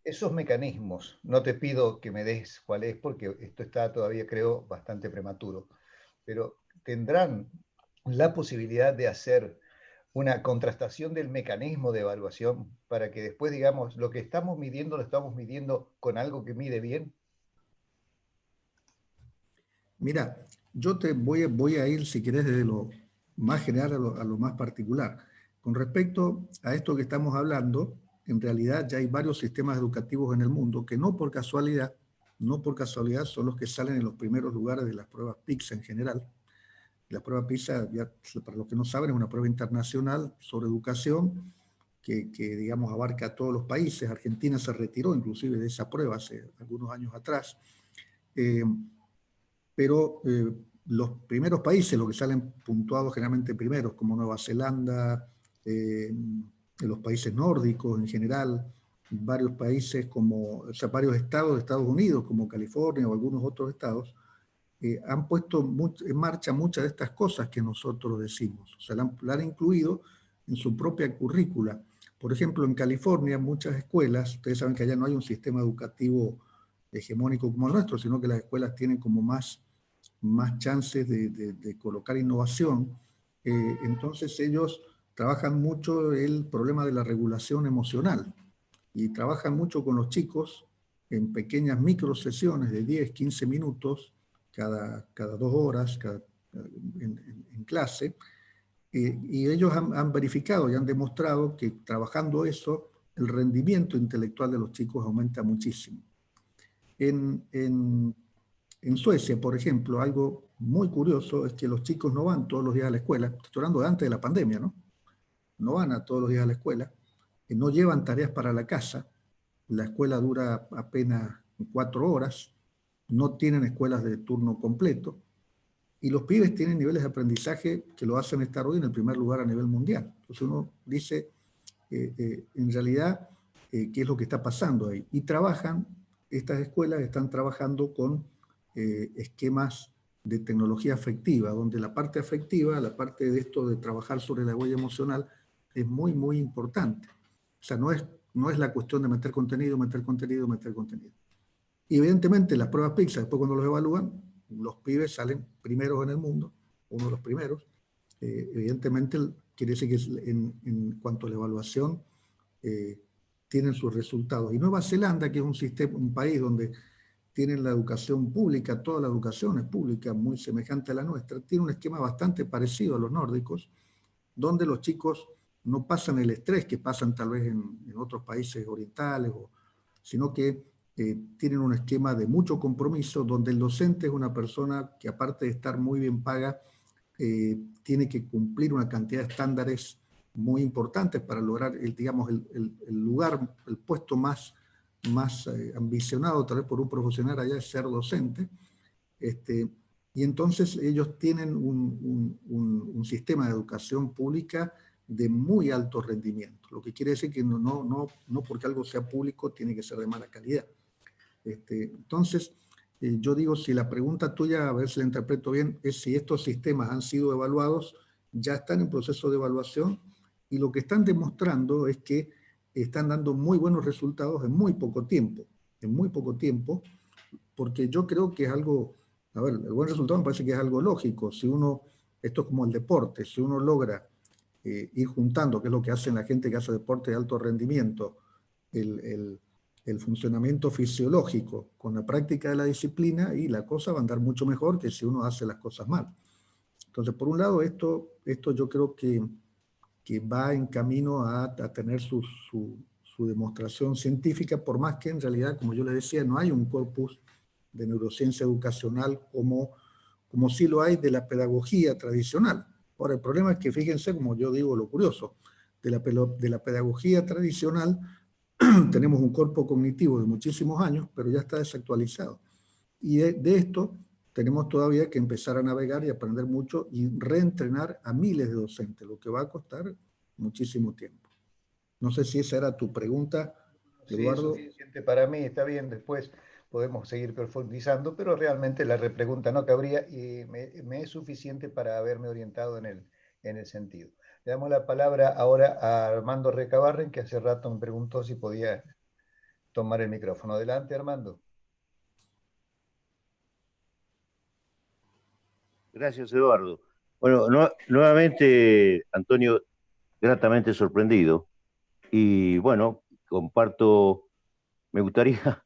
Esos mecanismos, no te pido que me des cuál es, porque esto está todavía, creo, bastante prematuro, pero tendrán la posibilidad de hacer una contrastación del mecanismo de evaluación para que después, digamos, lo que estamos midiendo, lo estamos midiendo con algo que mide bien. Mira, yo te voy a ir, si querés, desde lo más general a lo más particular. Con respecto a esto que estamos hablando, en realidad ya hay varios sistemas educativos en el mundo que no por casualidad son los que salen en los primeros lugares de las pruebas PISA en general. La prueba PISA, ya, para los que no saben, es una prueba internacional sobre educación que digamos, abarca a todos los países. Argentina se retiró inclusive de esa prueba hace algunos años atrás. Pero los primeros países, los que salen puntuados generalmente primeros, como Nueva Zelanda, los países nórdicos en general, varios países varios estados de Estados Unidos, como California o algunos otros estados, han puesto en marcha muchas de estas cosas que nosotros decimos. O sea, la han incluido en su propia currícula. Por ejemplo, en California, muchas escuelas, ustedes saben que allá no hay un sistema educativo hegemónico como el nuestro, sino que las escuelas tienen como más chances de colocar innovación. Entonces ellos trabajan mucho el problema de la regulación emocional y trabajan mucho con los chicos en pequeñas micro sesiones de 10, 15 minutos cada 2 horas en clase, y ellos han verificado y han demostrado que trabajando eso, el rendimiento intelectual de los chicos aumenta muchísimo. En Suecia, por ejemplo, algo muy curioso es que los chicos no van todos los días a la escuela. Estoy hablando de antes de la pandemia, ¿no? No van todos los días a la escuela, no llevan tareas para la casa. La escuela dura apenas 4 horas, no tienen escuelas de turno completo, y los pibes tienen niveles de aprendizaje que lo hacen estar hoy en el primer lugar a nivel mundial. Entonces uno dice, en realidad, ¿qué es lo que está pasando ahí? Y estas escuelas están trabajando con esquemas de tecnología afectiva, donde la parte afectiva, la parte de esto de trabajar sobre la huella emocional, es muy, muy importante. O sea, no es la cuestión de meter contenido. Y evidentemente las pruebas PISA, después cuando los evalúan, los pibes salen primeros en el mundo, uno de los primeros. Evidentemente quiere decir que en cuanto a la evaluación tienen sus resultados. Y Nueva Zelanda, que es un país donde tienen la educación pública, toda la educación es pública, muy semejante a la nuestra, tiene un esquema bastante parecido a los nórdicos, donde los chicos no pasan el estrés que pasan tal vez en otros países orientales, sino que tienen un esquema de mucho compromiso, donde el docente es una persona que, aparte de estar muy bien paga, tiene que cumplir una cantidad de estándares muy importantes para lograr el lugar, el puesto más ambicionado tal vez por un profesional allá es ser docente. y entonces ellos tienen un sistema de educación pública de muy alto rendimiento, lo que quiere decir que no porque algo sea público tiene que ser de mala calidad. Entonces, yo digo, si la pregunta tuya, a ver si la interpreto bien, es si estos sistemas han sido evaluados, ya están en proceso de evaluación, y lo que están demostrando es que están dando muy buenos resultados en muy poco tiempo, porque yo creo que es algo, a ver, el buen resultado me parece que es algo lógico. Si uno, esto es como el deporte, si uno logra ir juntando, que es lo que hacen la gente que hace deporte de alto rendimiento, el funcionamiento fisiológico con la práctica de la disciplina, y la cosa va a andar mucho mejor que si uno hace las cosas mal. Entonces, por un lado, esto yo creo que va en camino a tener su demostración científica, por más que en realidad, como yo les decía, no hay un corpus de neurociencia educacional como sí lo hay de la pedagogía tradicional. Ahora, el problema es que, fíjense, como yo digo, lo curioso, de la pedagogía tradicional tenemos un cuerpo cognitivo de muchísimos años, pero ya está desactualizado. Y de esto tenemos todavía que empezar a navegar y aprender mucho y reentrenar a miles de docentes, lo que va a costar muchísimo tiempo. No sé si esa era tu pregunta, Eduardo. Sí, es suficiente para mí, está bien, después podemos seguir profundizando, pero realmente la repregunta no cabría y me es suficiente para haberme orientado en el sentido. Le damos la palabra ahora a Armando Recabarren, que hace rato me preguntó si podía tomar el micrófono. Adelante, Armando. Gracias, Eduardo. Bueno, nuevamente, Antonio, gratamente sorprendido. Y bueno, comparto, me gustaría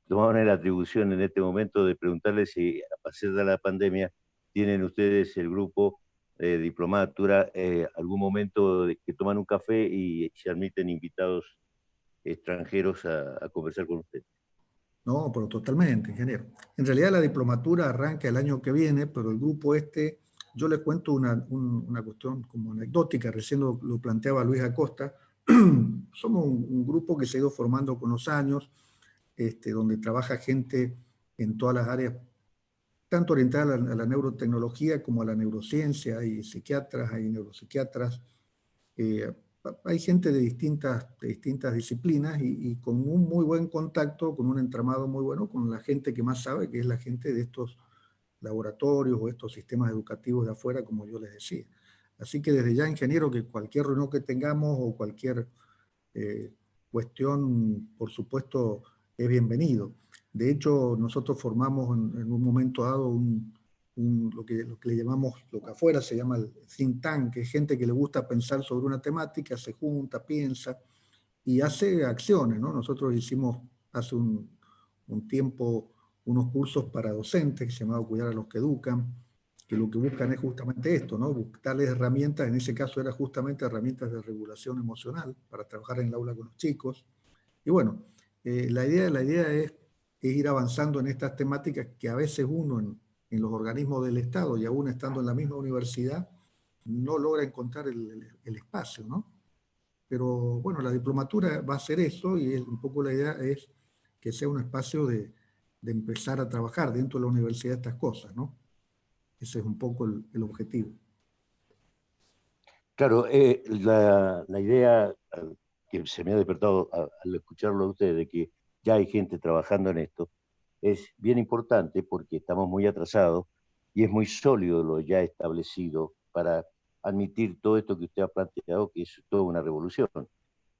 tomar la atribución en este momento de preguntarles si a partir de la pandemia tienen ustedes el grupo de diplomatura, algún momento que toman un café y se admiten invitados extranjeros a conversar con ustedes. No, pero totalmente, ingeniero. En realidad la diplomatura arranca el año que viene, pero el grupo yo le cuento una cuestión como anecdótica, recién lo planteaba Luis Acosta. Somos un grupo que se ha ido formando con los años, donde trabaja gente en todas las áreas, tanto orientada a la neurotecnología como a la neurociencia. Hay psiquiatras, hay neuropsiquiatras, hay gente de distintas disciplinas y con un muy buen contacto, con un entramado muy bueno con la gente que más sabe, que es la gente de estos laboratorios o estos sistemas educativos de afuera, como yo les decía. Así que desde ya, ingeniero, que cualquier reunión que tengamos o cualquier cuestión, por supuesto, es bienvenido. De hecho, nosotros formamos en un momento dado lo que le llamamos, lo que afuera se llama el think tank, que es gente que le gusta pensar sobre una temática, se junta, piensa y hace acciones, ¿no? Nosotros hicimos hace un tiempo unos cursos para docentes que se llamaban Cuidar a los que Educan, que lo que buscan es justamente esto, ¿no? Darles herramientas, en ese caso era justamente herramientas de regulación emocional para trabajar en el aula con los chicos. Y bueno, la idea es ir avanzando en estas temáticas que a veces uno en los organismos del Estado y aún estando en la misma universidad no logra encontrar el espacio, ¿no? Pero bueno, la diplomatura va a ser eso y un poco la idea es que sea un espacio de empezar a trabajar dentro de la universidad estas cosas, ¿no? Ese es un poco el objetivo. Claro, la idea que se me ha despertado al escucharlo a ustedes de que ya hay gente trabajando en esto es bien importante porque estamos muy atrasados y es muy sólido lo ya establecido para admitir todo esto que usted ha planteado, que es toda una revolución.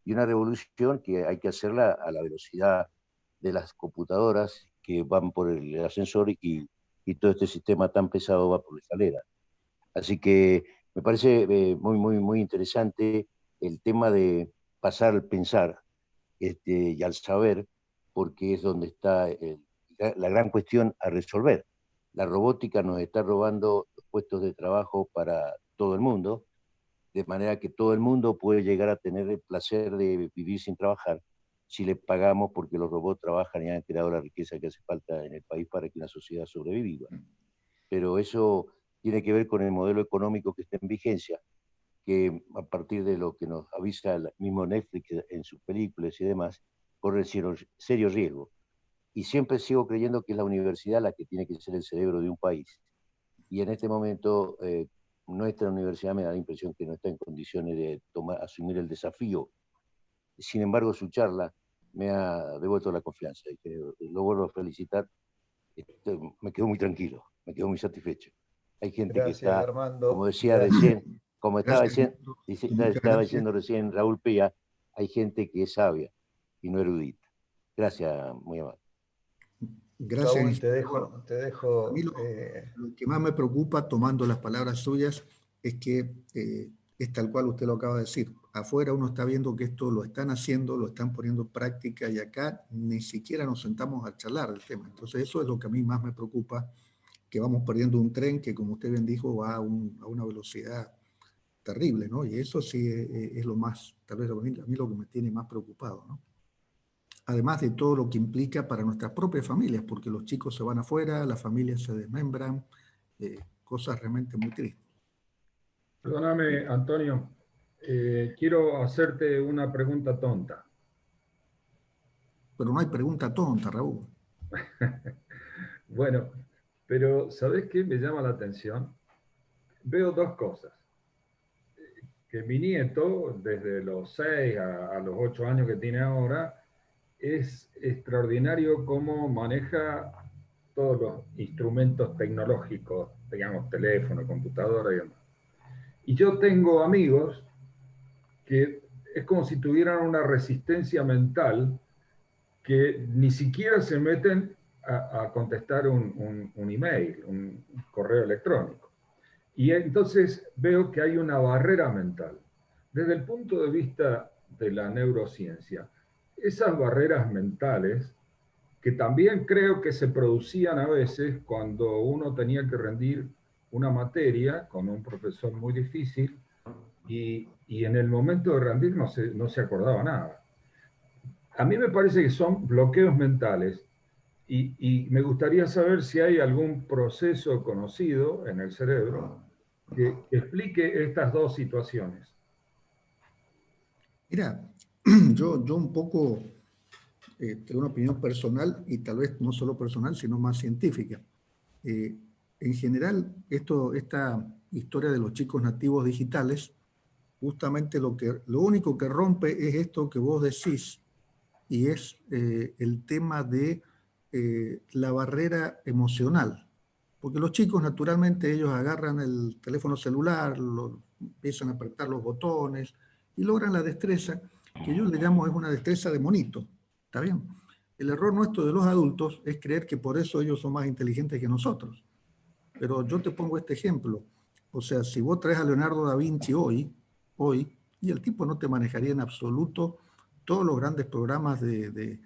Y una revolución que hay que hacerla a la velocidad de las computadoras que van por el ascensor y todo este sistema tan pesado va por la escalera. Así que me parece muy interesante el tema de pasar al pensar y al saber, porque es donde está la gran cuestión a resolver. La robótica nos está robando los puestos de trabajo para todo el mundo, de manera que todo el mundo puede llegar a tener el placer de vivir sin trabajar si le pagamos, porque los robots trabajan y han creado la riqueza que hace falta en el país para que una sociedad sobreviva. Pero eso tiene que ver con el modelo económico que está en vigencia, que a partir de lo que nos avisa el mismo Netflix en sus películas y demás, corre serio riesgo. Y siempre sigo creyendo que es la universidad la que tiene que ser el cerebro de un país. y en este momento nuestra universidad me da la impresión que no está en condiciones de asumir el desafío. Sin embargo, su charla me ha devuelto la confianza y lo vuelvo a felicitar. Me quedo muy tranquilo, me quedo muy satisfecho. Hay gente Gracias, que está, Armando. como decía Gracias. recién, como estaba Gracias. diciendo recién Raúl Pía, hay gente que es sabia y no erudita. Gracias, muy amable. Gracias. Raúl, te dejo. A mí lo que más me preocupa, tomando las palabras suyas, es que es tal cual usted lo acaba de decir. Afuera uno está viendo que esto lo están haciendo, lo están poniendo en práctica, y acá ni siquiera nos sentamos a charlar del tema. Entonces eso es lo que a mí más me preocupa, que vamos perdiendo un tren que, como usted bien dijo, va a una velocidad terrible, ¿no? Y eso sí es lo más, tal vez a mí lo que me tiene más preocupado, ¿no? Además de todo lo que implica para nuestras propias familias, porque los chicos se van afuera, las familias se desmembran, cosas realmente muy tristes. Perdóname, Antonio, quiero hacerte una pregunta tonta. Pero no hay pregunta tonta, Raúl. Bueno, pero ¿sabés qué me llama la atención? Veo dos cosas. Que mi nieto, desde los 6 a los 8 años que tiene ahora, es extraordinario cómo maneja todos los instrumentos tecnológicos, digamos, teléfono, computadora y demás. Y yo tengo amigos que es como si tuvieran una resistencia mental, que ni siquiera se meten a contestar un email, un correo electrónico. Y entonces veo que hay una barrera mental. Desde el punto de vista de la neurociencia, esas barreras mentales, que también creo que se producían a veces cuando uno tenía que rendir una materia con un profesor muy difícil, y en el momento de rendir no se acordaba nada. A mí me parece que son bloqueos mentales, y me gustaría saber si hay algún proceso conocido en el cerebro que explique estas dos situaciones. Mira, yo un poco tengo una opinión personal, y tal vez no solo personal, sino más científica. En general, esta historia de los chicos nativos digitales, justamente lo único que rompe es esto que vos decís, y es el tema de la barrera emocional. Porque los chicos, naturalmente, ellos agarran el teléfono celular, empiezan a apretar los botones y logran la destreza, que yo le llamo es una destreza de monito. ¿Está bien? El error nuestro de los adultos es creer que por eso ellos son más inteligentes que nosotros. Pero yo te pongo este ejemplo. O sea, si vos traes a Leonardo da Vinci hoy, y el tipo no te manejaría en absoluto todos los grandes programas de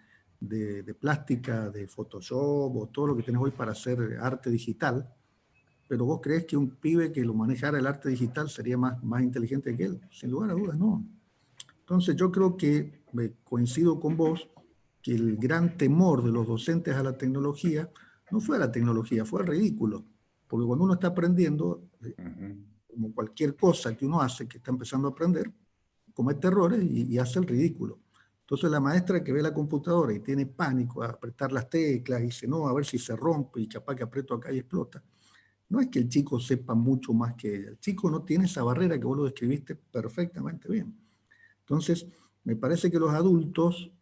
plástica, de Photoshop, o todo lo que tenés hoy para hacer arte digital, pero vos crees que un pibe que lo manejara el arte digital sería más inteligente que él. Sin lugar a dudas, no. Entonces yo creo que coincido con vos que el gran temor de los docentes a la tecnología no fue a la tecnología, fue al ridículo. Porque cuando uno está aprendiendo, como cualquier cosa que uno hace, que está empezando a aprender, comete errores y hace el ridículo. Entonces la maestra que ve la computadora y tiene pánico a apretar las teclas y dice, no, a ver si se rompe, y capaz que aprieto acá y explota. No es que el chico sepa mucho más que ella. El chico no tiene esa barrera que vos lo describiste perfectamente bien. Entonces, me parece que los adultos,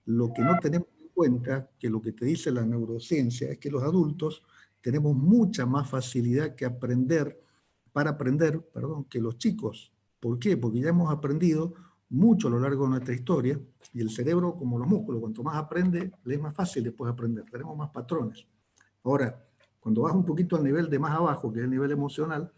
lo que no tenemos en cuenta, que lo que te dice la neurociencia, es que los adultos tenemos mucha más facilidad para aprender, que los chicos. ¿Por qué? Porque ya hemos aprendido mucho a lo largo de nuestra historia, y el cerebro, como los músculos, cuanto más aprende, le es más fácil después aprender, tenemos más patrones. Ahora, cuando vas un poquito al nivel de más abajo, que es el nivel emocional,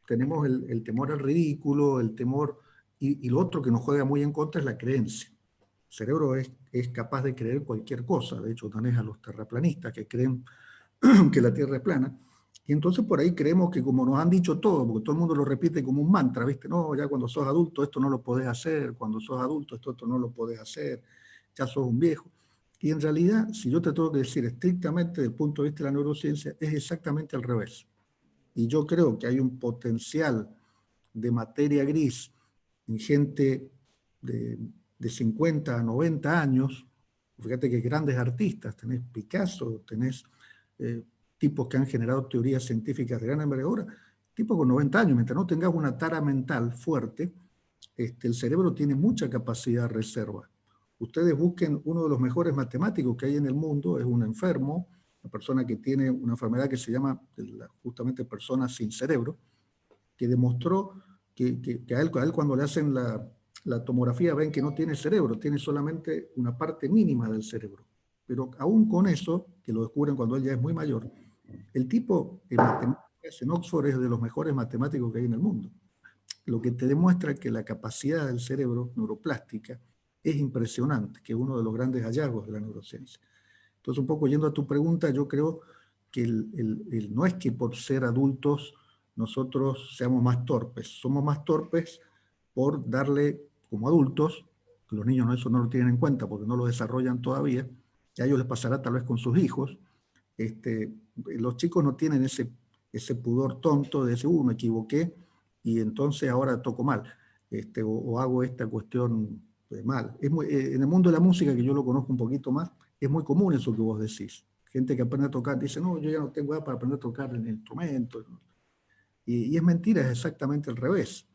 tenemos el temor al ridículo, el temor, y lo otro que nos juega muy en contra es la creencia. El cerebro es capaz de creer cualquier cosa. De hecho, tenés a los terraplanistas que creen que la Tierra es plana, y entonces por ahí creemos que, como nos han dicho todo, porque todo el mundo lo repite como un mantra, ¿viste? No, ya cuando sos adulto esto no lo podés hacer, cuando sos adulto esto otro no lo podés hacer, ya sos un viejo. Y en realidad, si yo te tengo que decir estrictamente desde el punto de vista de la neurociencia, es exactamente al revés. Y yo creo que hay un potencial de materia gris en gente de 50 a 90 años. Fíjate que grandes artistas, tenés Picasso, tenés tipos que han generado teorías científicas de gran envergadura, tipos con 90 años, mientras no tengas una tara mental fuerte, el cerebro tiene mucha capacidad de reserva. Ustedes busquen uno de los mejores matemáticos que hay en el mundo, es un enfermo, una persona que tiene una enfermedad que se llama justamente persona sin cerebro, que demostró que a él cuando le hacen la tomografía ven que no tiene cerebro, tiene solamente una parte mínima del cerebro. Pero aún con eso, que lo descubren cuando él ya es muy mayor, el tipo en matemáticas en Oxford es de los mejores matemáticos que hay en el mundo. Lo que te demuestra que la capacidad del cerebro neuroplástica es impresionante, que es uno de los grandes hallazgos de la neurociencia. Entonces, un poco yendo a tu pregunta, yo creo que no es que por ser adultos nosotros seamos más torpes, somos más torpes por darle como adultos, que los niños eso no lo tienen en cuenta porque no lo desarrollan todavía, y a ellos les pasará tal vez con sus hijos, los chicos no tienen ese pudor tonto de decir, me equivoqué, y entonces ahora toco mal, o hago esta cuestión mal. En el mundo de la música, que yo lo conozco un poquito más, es muy común eso que vos decís. Gente que aprende a tocar dice, no, yo ya no tengo edad para aprender a tocar el instrumento. Y es mentira, es exactamente al revés.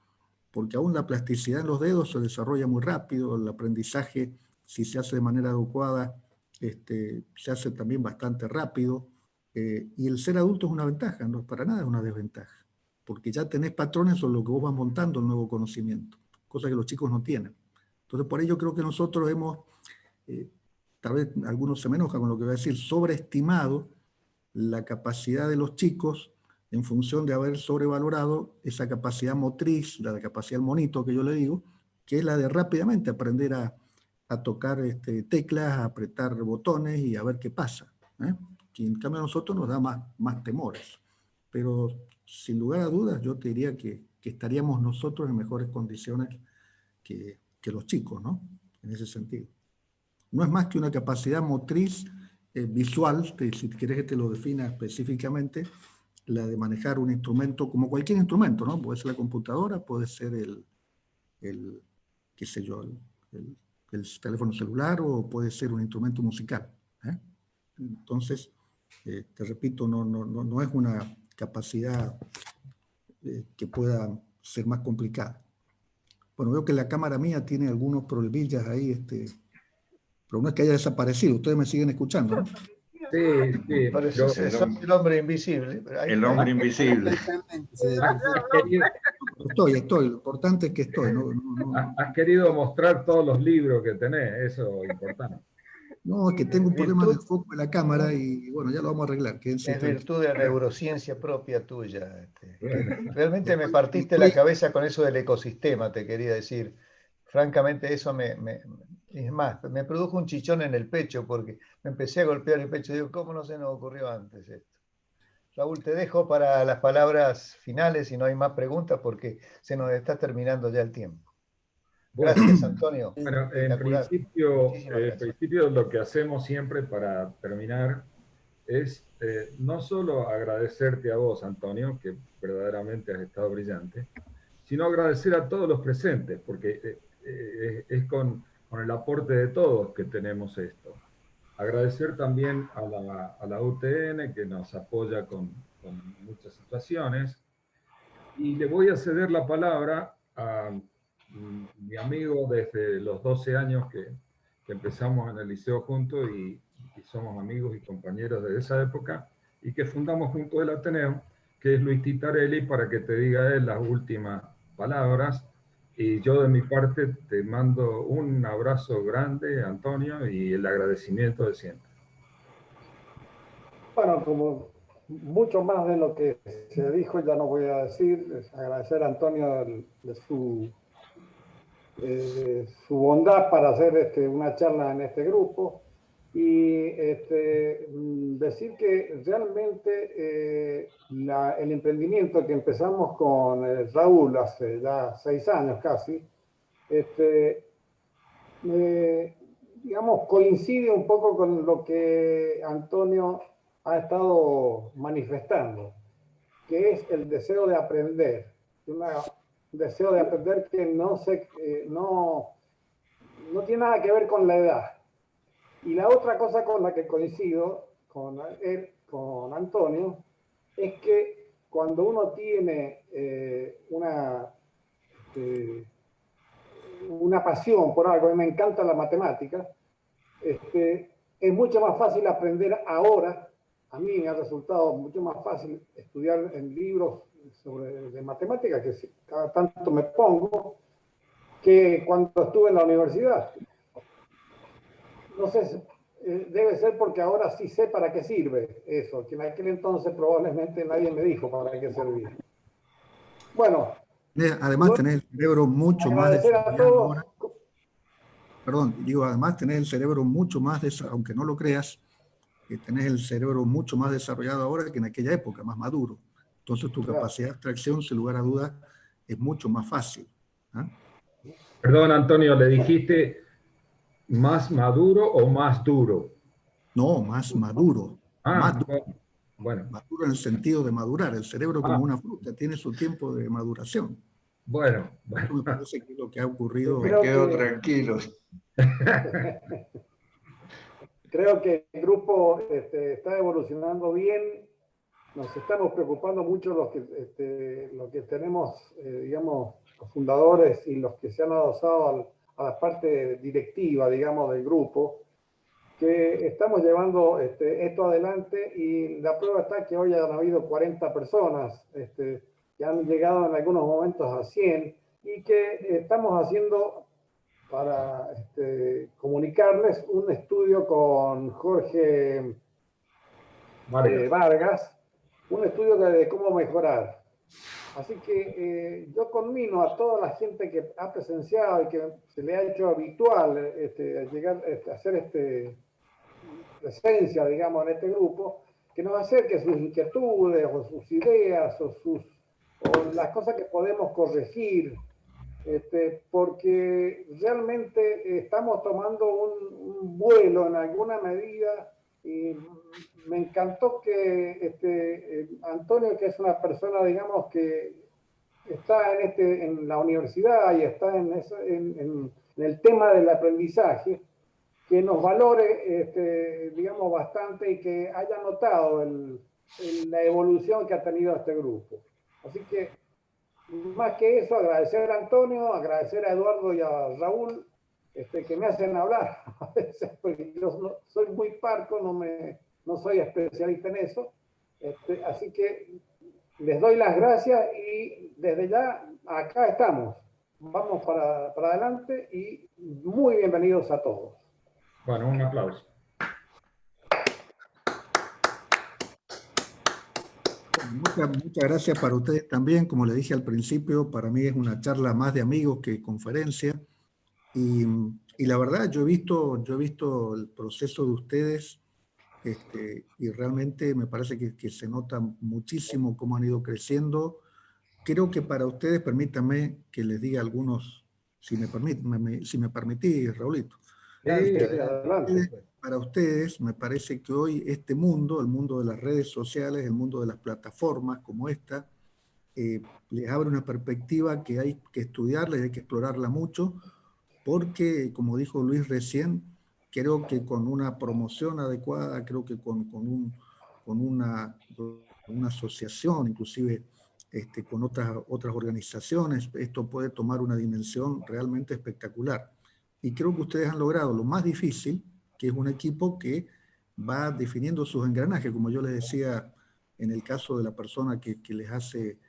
Porque aún la plasticidad en los dedos se desarrolla muy rápido, el aprendizaje, si se hace de manera adecuada, se hace también bastante rápido. Y el ser adulto es una ventaja, no es para nada una desventaja. Porque ya tenés patrones sobre lo que vos vas montando el nuevo conocimiento, cosa que los chicos no tienen. Entonces, por ello creo que nosotros hemos, tal vez algunos se me enojan con lo que voy a decir, sobreestimado la capacidad de los chicos en función de haber sobrevalorado esa capacidad motriz, la capacidad del monito que yo le digo, que es la de rápidamente aprender a tocar teclas, a apretar botones y a ver qué pasa. Que en cambio a nosotros nos da más temores. Pero sin lugar a dudas yo te diría que estaríamos nosotros en mejores condiciones que los chicos, ¿no? En ese sentido. No es más que una capacidad motriz visual, si quieres que te lo defina específicamente, la de manejar un instrumento, como cualquier instrumento, ¿no? Puede ser la computadora, puede ser qué sé yo, el teléfono celular, o puede ser un instrumento musical. Entonces, te repito, no es una capacidad que pueda ser más complicada. Bueno, veo que la cámara mía tiene algunos problemillas ahí, pero no es que haya desaparecido. Ustedes me siguen escuchando, ¿no? Sí. Parece el hombre invisible. El hombre invisible. Estoy. Lo importante es que estoy. Has querido mostrar todos los libros que tenés, eso es importante. No, es que tengo un problema de foco de la cámara y bueno, ya lo vamos a arreglar. Es virtud de la neurociencia propia tuya. Realmente me partiste la cabeza con eso del ecosistema, te quería decir. Francamente, eso es más, me produjo un chichón en el pecho porque me empecé a golpear el pecho y digo, ¿cómo no se nos ocurrió antes esto? Raúl, te dejo para las palabras finales y no hay más preguntas porque se nos está terminando ya el tiempo. Gracias, Antonio. Bueno, en principio lo que hacemos siempre para terminar es no solo agradecerte a vos, Antonio, que verdaderamente has estado brillante, sino agradecer a todos los presentes, porque es con el aporte de todos que tenemos esto. Agradecer también a la UTN, que nos apoya con muchas situaciones, y le voy a ceder la palabra a mi amigo desde los 12 años que empezamos en el liceo juntos y somos amigos y compañeros de esa época, y que fundamos juntos el Ateneo, que es Luis Titarelli, para que te diga él las últimas palabras. Y yo de mi parte te mando un abrazo grande, Antonio, y el agradecimiento de siempre. Bueno, como mucho más de lo que se dijo ya no voy a decir, es agradecer a Antonio de su bondad para hacer una charla en este grupo y decir que realmente el emprendimiento que empezamos con Raúl hace ya 6 años casi, digamos, coincide un poco con lo que Antonio ha estado manifestando, que es el deseo de aprender, un deseo de aprender que no tiene nada que ver con la edad. Y la otra cosa con la que coincido con él, con Antonio es que cuando uno tiene una pasión por algo, y me encanta la matemática, es mucho más fácil aprender ahora. A mí me ha resultado mucho más fácil estudiar en libros de matemáticas, que cada tanto me pongo, que cuando estuve en la universidad. No sé, debe ser porque ahora sí sé para qué sirve eso, que en aquel entonces probablemente nadie me dijo para qué servía. Bueno. Además tenés el cerebro mucho más desarrollado ahora. Perdón, digo, además tenés el cerebro mucho más desarrollado, aunque no lo creas, que tenés el cerebro mucho más desarrollado ahora que en aquella época, más maduro. Entonces tu capacidad de abstracción, sin lugar a dudas, es mucho más fácil. ¿Eh? Perdón, Antonio, ¿le dijiste más maduro o más duro? No, más maduro. Más duro. Bueno. Maduro en el sentido de madurar. El cerebro como una fruta tiene su tiempo de maduración. Bueno. Esto me parece que es lo que ha ocurrido. Me quedo tranquilo. Creo que el grupo está evolucionando bien. Nos estamos preocupando mucho los que tenemos, digamos, los fundadores y los que se han adosado a la parte directiva, digamos, del grupo, que estamos llevando esto adelante, y la prueba está que hoy han habido 40 personas que han llegado en algunos momentos a 100, y que estamos haciendo, para comunicarles, un estudio con Jorge Vargas, un estudio de cómo mejorar. Así que yo conmino a toda la gente que ha presenciado y que se le ha hecho habitual llegar a hacer presencia, digamos, en este grupo, que nos acerque sus inquietudes o sus ideas o las cosas que podemos corregir, porque realmente estamos tomando un vuelo en alguna medida, y me encantó que Antonio, que es una persona, digamos, que está en la universidad y está en el tema del aprendizaje, que nos valore, digamos, bastante, y que haya notado la evolución que ha tenido este grupo. Así que, más que eso, agradecer a Antonio, agradecer a Eduardo y a Raúl, que me hacen hablar a veces, porque yo soy muy parco, no soy especialista en eso. Así que les doy las gracias, y desde ya acá estamos. Vamos para adelante, y muy bienvenidos a todos. Bueno, un aplauso. Muchas gracias para ustedes también. Como les dije al principio, para mí es una charla más de amigos que conferencia. Y la verdad, yo he visto el proceso de ustedes, y realmente me parece que se nota muchísimo cómo han ido creciendo. Creo que para ustedes, permítanme que les diga algunos, si me permitís, Raulito. Para ustedes, me parece que hoy este mundo, el mundo de las redes sociales, el mundo de las plataformas como esta, les abre una perspectiva que hay que estudiarla y hay que explorarla mucho, porque, como dijo Luis recién, creo que con una promoción adecuada, creo que con una asociación, inclusive con otras organizaciones, esto puede tomar una dimensión realmente espectacular. Y creo que ustedes han logrado lo más difícil, que es un equipo que va definiendo sus engranajes, como yo les decía, en el caso de la persona que les hace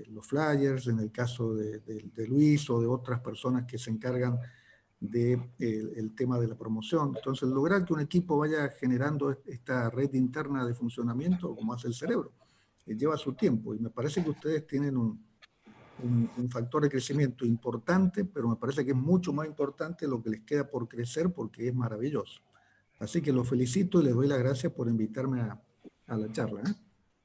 los flyers, en el caso de Luis o de otras personas que se encargan del tema de la promoción. Entonces, lograr que un equipo vaya generando esta red interna de funcionamiento, como hace el cerebro, lleva su tiempo, y me parece que ustedes tienen un factor de crecimiento importante, pero me parece que es mucho más importante lo que les queda por crecer, porque es maravilloso. Así que los felicito y les doy las gracias por invitarme a la charla.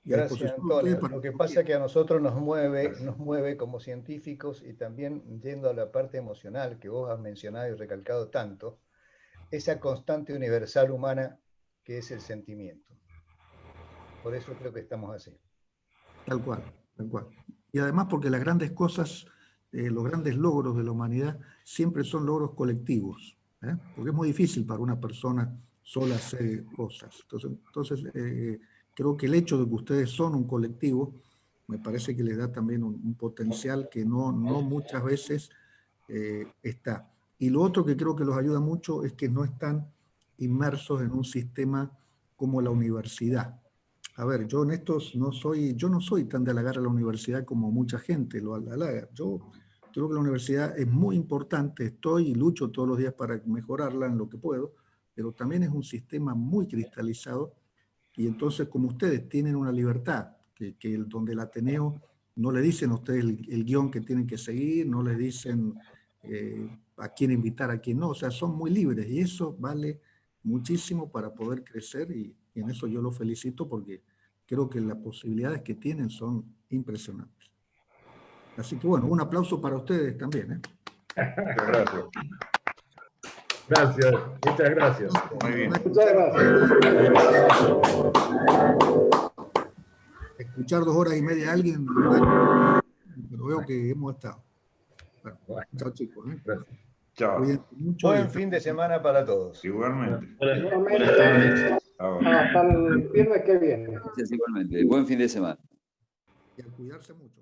Gracias, Antonio. Lo que pasa es que a nosotros nos mueve como científicos, y también yendo a la parte emocional que vos has mencionado y recalcado tanto, esa constante universal humana que es el sentimiento. Por eso creo que estamos así. Tal cual, tal cual. Y además porque las grandes cosas, los grandes logros de la humanidad siempre son logros colectivos, porque es muy difícil para una persona solo hacer cosas. Entonces creo que el hecho de que ustedes son un colectivo, me parece que les da también un potencial que no muchas veces está. Y lo otro que creo que los ayuda mucho es que no están inmersos en un sistema como la universidad. A ver, yo en estos no soy tan de halagar a la universidad como mucha gente lo halaga. Yo creo que la universidad es muy importante, estoy y lucho todos los días para mejorarla en lo que puedo, pero también es un sistema muy cristalizado, y entonces como ustedes tienen una libertad, donde el Ateneo no le dicen a ustedes el guión que tienen que seguir, no les dicen a quién invitar, a quién no, o sea, son muy libres, y eso vale muchísimo para poder crecer, y en eso yo los felicito porque creo que las posibilidades que tienen son impresionantes. Así que bueno, un aplauso para ustedes también. Gracias. Gracias, muchas gracias. Muy bien. Muchas gracias. Escuchar 2 horas y media a alguien, pero veo que hemos estado. Bueno, chao chicos. Gracias. Chao. Cuídense mucho. Buen fin de semana para todos. Igualmente. Igualmente, hasta el viernes que viene. Gracias igualmente. Buen fin de semana. Y a cuidarse mucho.